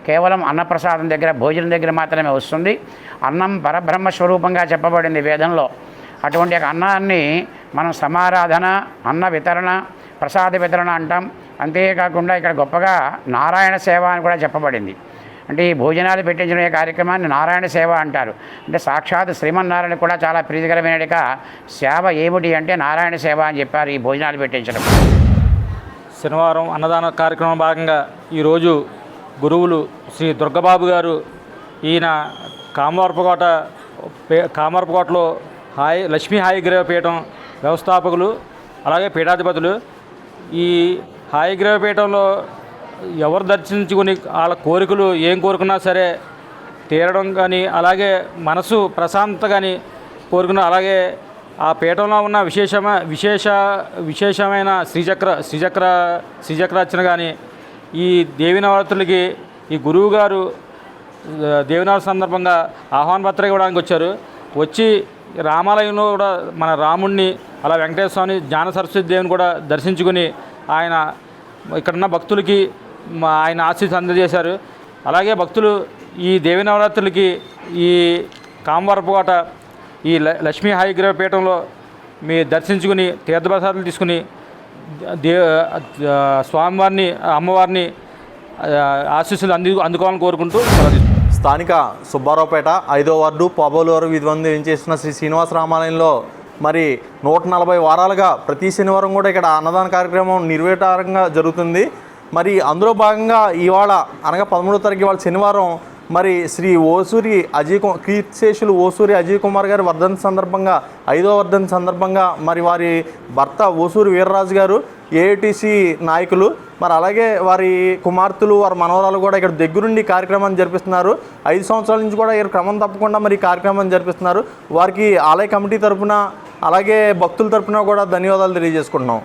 కేవలం అన్నప్రసాదం దగ్గర భోజనం దగ్గర మాత్రమే వస్తుంది. అన్నం పరబ్రహ్మ స్వరూపంగా చెప్పబడింది వేదంలో. అటువంటి అన్నాన్ని మనం సమారాధన, అన్న వితరణ, ప్రసాద వితరణ అంటాం. అంతేకాకుండా ఇక్కడ గొప్పగా నారాయణ సేవ అని కూడా చెప్పబడింది. అంటే ఈ భోజనాలు పెట్టించిన కార్యక్రమాన్ని నారాయణ సేవ అంటారు. అంటే సాక్షాత్ శ్రీమన్నారాయణ కూడా చాలా ప్రీతికరమైన సేవ ఏమిటి అంటే నారాయణ సేవ అని చెప్పారు ఈ భోజనాలు పెట్టించడం. శనివారం అన్నదాన కార్యక్రమం భాగంగా ఈరోజు గురువులు శ్రీ దుర్గబాబు గారు, ఈయన కామవరపుకోటలో లక్ష్మీ హాయిగ్రీవ పీఠం వ్యవస్థాపకులు, అలాగే పీఠాధిపతులు. ఈ హాయిగ్రీవ పీఠంలో ఎవరు దర్శించుకుని వాళ్ళ కోరికలు ఏం కోరుకున్నా సరే తీరడం కానీ, అలాగే మనసు ప్రశాంతత కానీ కోరుకున్న, అలాగే ఆ పీఠంలో ఉన్న విశేషమైన శ్రీచక్రార్చన కానీ, ఈ దేవి నవరాత్రులకి ఈ గురువు గారు దేవి నవరాత్రి సందర్భంగా ఆహ్వాన పత్రిక ఇవ్వడానికి వచ్చారు. వచ్చి రామాలయంలో కూడా మన రాముణ్ణి, అలా వెంకటేశ్వర స్వామి, జ్ఞాన సరస్వతి దేవిని కూడా దర్శించుకుని ఆయన ఇక్కడున్న భక్తులకి ఆయన ఆశీస్సు అందజేశారు. అలాగే భక్తులు ఈ దేవి నవరాత్రులకి ఈ కామవరపుకోట ఈ లక్ష్మీ హాయిగ్రీవ పీఠంలో మీ దర్శించుకుని తీర్థప్రసాదాలు తీసుకుని స్వామివారిని, అమ్మవారిని ఆశీస్సులు అందుకోవాలని కోరుకుంటూ స్థానిక సుబ్బారావుపేట 5వ వార్డు పోబోలువారు వీధి వంద చేసిన శ్రీ శ్రీనివాస రామాలయంలో మరి 140 వారాలుగా ప్రతి శనివారం కూడా ఇక్కడ అన్నదాన కార్యక్రమం నిర్విఘ్నంగా జరుగుతుంది. మరి అందులో భాగంగా ఇవాళ అనగా 13వ తారీఖు ఇవాళ శనివారం మరి శ్రీ ఓసూరి కీర్తిశేషులు ఓసూరి అజయ్ కుమార్ గారి వర్ధంతి సందర్భంగా 5వ వర్ధంతి సందర్భంగా మరి వారి భర్త ఓసూరి వీర్రాజు గారు ఏఐటీసీ నాయకులు, మరి అలాగే వారి కుమార్తెలు, వారి మనవరాలు కూడా ఇక్కడ దగ్గరుండి కార్యక్రమాన్ని జరిపిస్తున్నారు. 5 సంవత్సరాల నుంచి కూడా క్రమం తప్పకుండా మరి కార్యక్రమాన్ని జరిపిస్తున్నారు. వారికి ఆలయ కమిటీ తరఫున అలాగే భక్తుల తరఫున కూడా ధన్యవాదాలు తెలియజేసుకుంటున్నాం.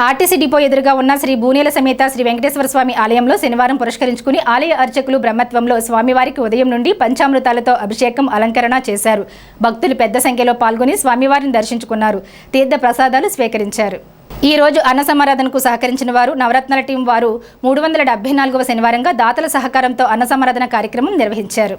ఆర్టీసీ డిపో ఎదురుగా ఉన్న శ్రీ బూనేల సమేత శ్రీ వెంకటేశ్వర స్వామి ఆలయంలో శనివారం పురస్కరించుకుని ఆలయ అర్చకులు బ్రహ్మత్వంలో స్వామివారికి ఉదయం నుండి పంచామృతాలతో అభిషేకం, అలంకరణ చేశారు. భక్తులు పెద్ద సంఖ్యలో పాల్గొని స్వామివారిని దర్శించుకున్నారు. తీర్థ ప్రసాదాలు స్వీకరించారు. ఈ రోజు అన్న సమారాధనకు సహకరించిన వారు నవరత్నాల టీం వారు 374వ శనివారంగా దాతల సహకారంతో అన్న సమారాధన కార్యక్రమం నిర్వహించారు.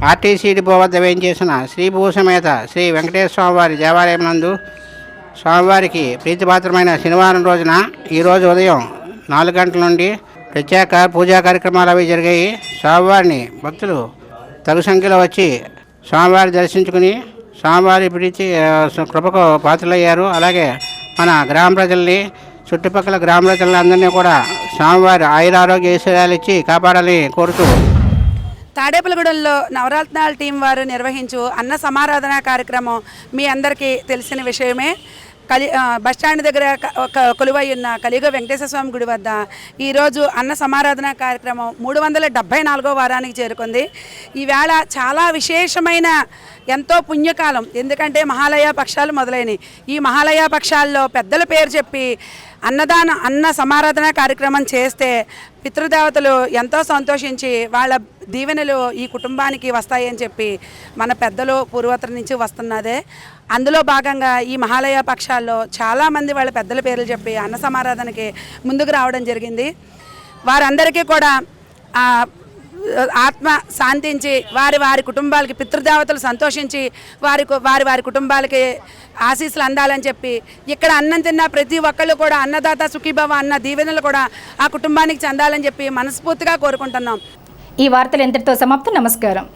ఆర్టీసీ డిపో వద్ద వేయించేసిన శ్రీ భూసమేత శ్రీ వెంకటేశ్వర స్వామివారి దేవాలయం నందు స్వామివారికి ప్రీతిపాత్రమైన శనివారం రోజున ఈరోజు ఉదయం 4 గంటల నుండి ప్రత్యేక పూజా కార్యక్రమాలు అవి జరిగాయి. స్వామివారిని భక్తులు తగు సంఖ్యలో వచ్చి స్వామివారి దర్శించుకుని స్వామివారి ప్రీతి కృపకు పాత్రలయ్యారు. అలాగే మన గ్రామ ప్రజల్ని, చుట్టుపక్కల గ్రామ ప్రజలందరినీ కూడా స్వామివారి ఆయురారోగ్య ఐశ్వర్యాలు ఇచ్చి కాపాడాలని కోరుతూ తాడేపల్లిగూడెంలో నవరత్నాల టీం వారు నిర్వహించు అన్న సమారాధన కార్యక్రమం మీ అందరికీ తెలిసిన విషయమే. బస్టాండ్ దగ్గర కొలువై ఉన్న కలియుగ వెంకటేశ్వర స్వామి గుడి వద్ద ఈరోజు అన్న సమారాధన కార్యక్రమం 374వ వారానికి చేరుకుంది. ఈవేళ చాలా విశేషమైన ఎంతో పుణ్యకాలం. ఎందుకంటే మహాలయ పక్షాలు మొదలైనవి. ఈ మహాలయ పక్షాల్లో పెద్దల పేరు చెప్పి అన్న సమారాధన కార్యక్రమం చేస్తే పితృదేవతలు ఎంతో సంతోషించి వాళ్ళ దీవెనలు ఈ కుటుంబానికి వస్తాయని చెప్పి మన పెద్దలు పూర్వతర నుంచి వస్తున్నదే. అందులో భాగంగా ఈ మహాలయ పక్షాల్లో చాలామంది వాళ్ళ పెద్దల పేర్లు చెప్పి అన్న సమారాధనకి ముందుకు రావడం జరిగింది. వారందరికీ కూడా ఆత్మ శాంతించి వారి కుటుంబాలకి పితృదేవతలు సంతోషించి వారి కుటుంబాలకి ఆశీస్సులు అందాలని చెప్పి ఇక్కడ అన్నం తిన్న ప్రతి ఒక్కళ్ళు కూడా అన్నదాత సుఖీభవ అన్న దీవెనలు కూడా ఆ కుటుంబానికి చెందాలని చెప్పి మనస్ఫూర్తిగా కోరుకుంటున్నాం. ఈ వార్తలు ఎంతటితో సమాప్తం. నమస్కారం.